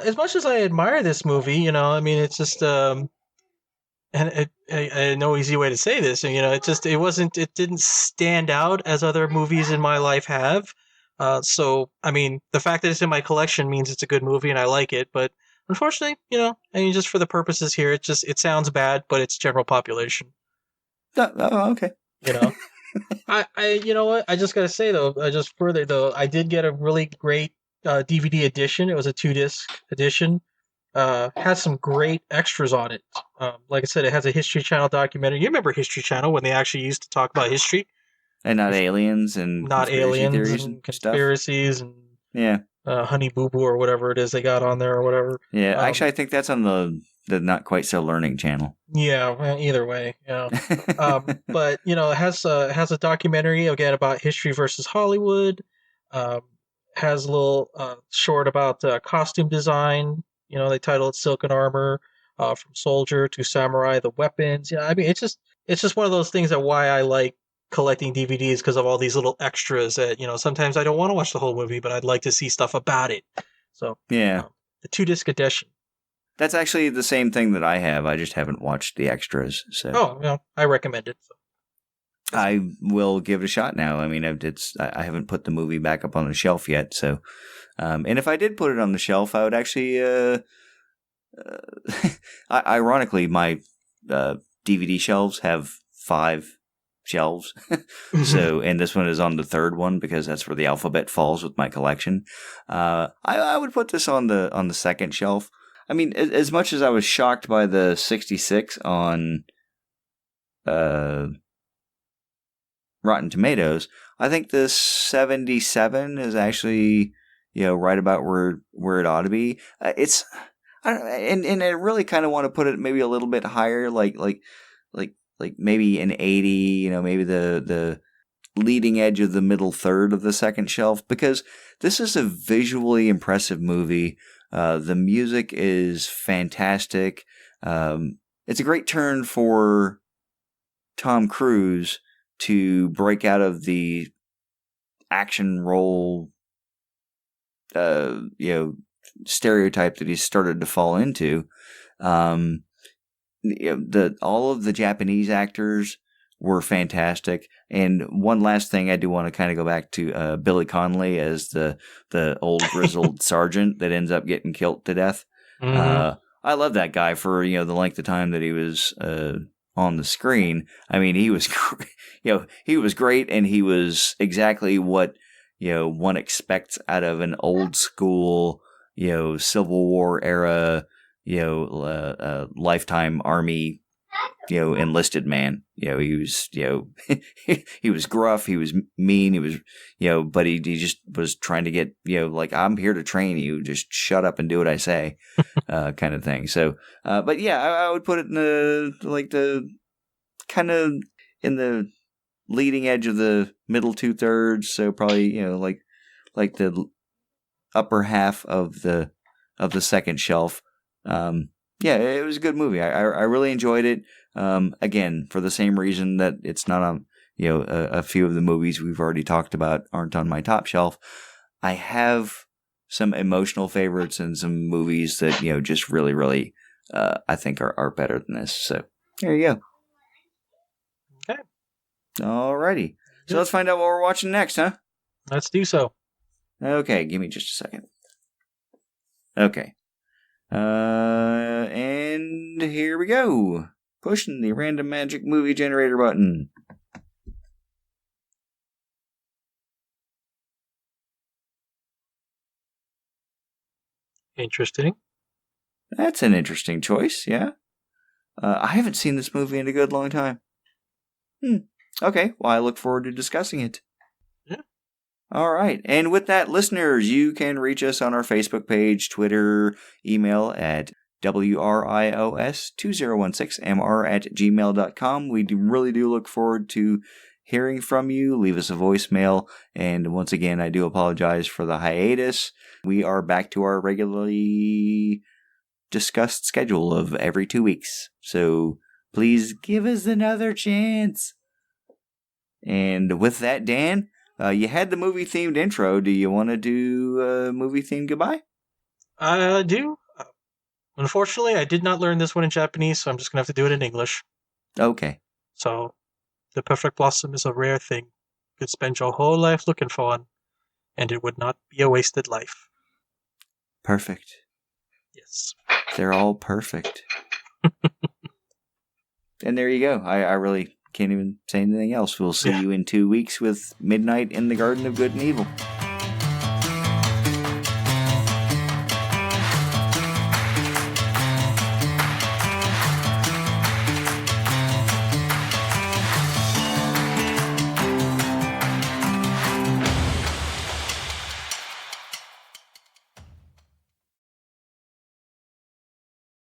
as much as I admire this movie, it's just, and no easy way to say this, it didn't stand out as other movies in my life have. So, the fact that it's in my collection means it's a good movie and I like it, but unfortunately, just for the purposes here, it sounds bad, but it's general population. Oh, okay. You know what? I just gotta say though, I did get a really great DVD edition. It was a 2-disc edition. Has some great extras on it. Like I said, it has a History Channel documentary. You remember History Channel when they actually used to talk about history, and not aliens and conspiracies and yeah, Honey Boo Boo or whatever it is they got on there or whatever. Yeah, actually, I think that's on the Not Quite So Learning channel. Yeah, well, either way, but it has a documentary again about history versus Hollywood. Has a little short about costume design. They title it "Silken Armor," from soldier to samurai, the weapons. It's just one of those things that why I like collecting DVDs, because of all these little extras that sometimes I don't want to watch the whole movie, but I'd like to see stuff about it. So yeah, the 2-disc edition. That's actually the same thing that I have. I just haven't watched the extras. So I recommend it. So. I will give it a shot now. I mean, I haven't put the movie back up on the shelf yet. So, and if I did put it on the shelf, I would actually, ironically, my DVD shelves have 5 shelves. So, and this one is on the 3rd one because that's where the alphabet falls with my collection. I would put this on the 2nd shelf. I mean, as much as I was shocked by the 66 on Rotten Tomatoes, I think the 77 is actually, right about where it ought to be. I really kind of want to put it maybe a little bit higher, like maybe an 80, maybe the leading edge of the middle third of the 2nd shelf, because this is a visually impressive movie. The music is fantastic. It's a great turn for Tom Cruise to break out of the action role, stereotype that he's started to fall into. All of the Japanese actors were fantastic. And one last thing, I do want to kind of go back to Billy Connolly as the old grizzled sergeant that ends up getting killed to death. I love that guy for the length of time that he was on the screen. I mean, he was he was great, and he was exactly what one expects out of an old school Civil War era lifetime army enlisted man. He was he was gruff, he was mean, he was but he just was trying to get like, I'm here to train you, just shut up and do what I say, kind of thing. So but yeah, I would put it in the kind of in the leading edge of the middle 2/3, so probably like the upper half of the second shelf. Yeah, it was a good movie. I really enjoyed it. Again, for the same reason that it's not on, a few of the movies we've already talked about aren't on my top shelf. I have some emotional favorites and some movies that, just really, really, I think are better than this. So there you go. Okay. Alrighty. So let's find out what we're watching next, huh? Let's do so. Okay, give me just a second. Okay. And here we go. Pushing the random magic movie generator button. Interesting. That's an interesting choice, yeah. I haven't seen this movie in a good long time. Okay, well, I look forward to discussing it. Yeah. All right, and with that, listeners, you can reach us on our Facebook page, Twitter, email at WRIOS2016mr@gmail.com. We really do look forward to hearing from you. Leave us a voicemail. And once again, I do apologize for the hiatus. We are back to our regularly discussed schedule of every 2 weeks. So please give us another chance. And with that, Dan, you had the movie-themed intro. Do you want to do a movie-themed goodbye? I do. Unfortunately, I did not learn this one in Japanese, so I'm just going to have to do it in English. Okay. So, the perfect blossom is a rare thing. You could spend your whole life looking for one, and it would not be a wasted life. Perfect. Yes. They're all perfect. And there you go. I really can't even say anything else. We'll see you in 2 weeks with Midnight in the Garden of Good and Evil.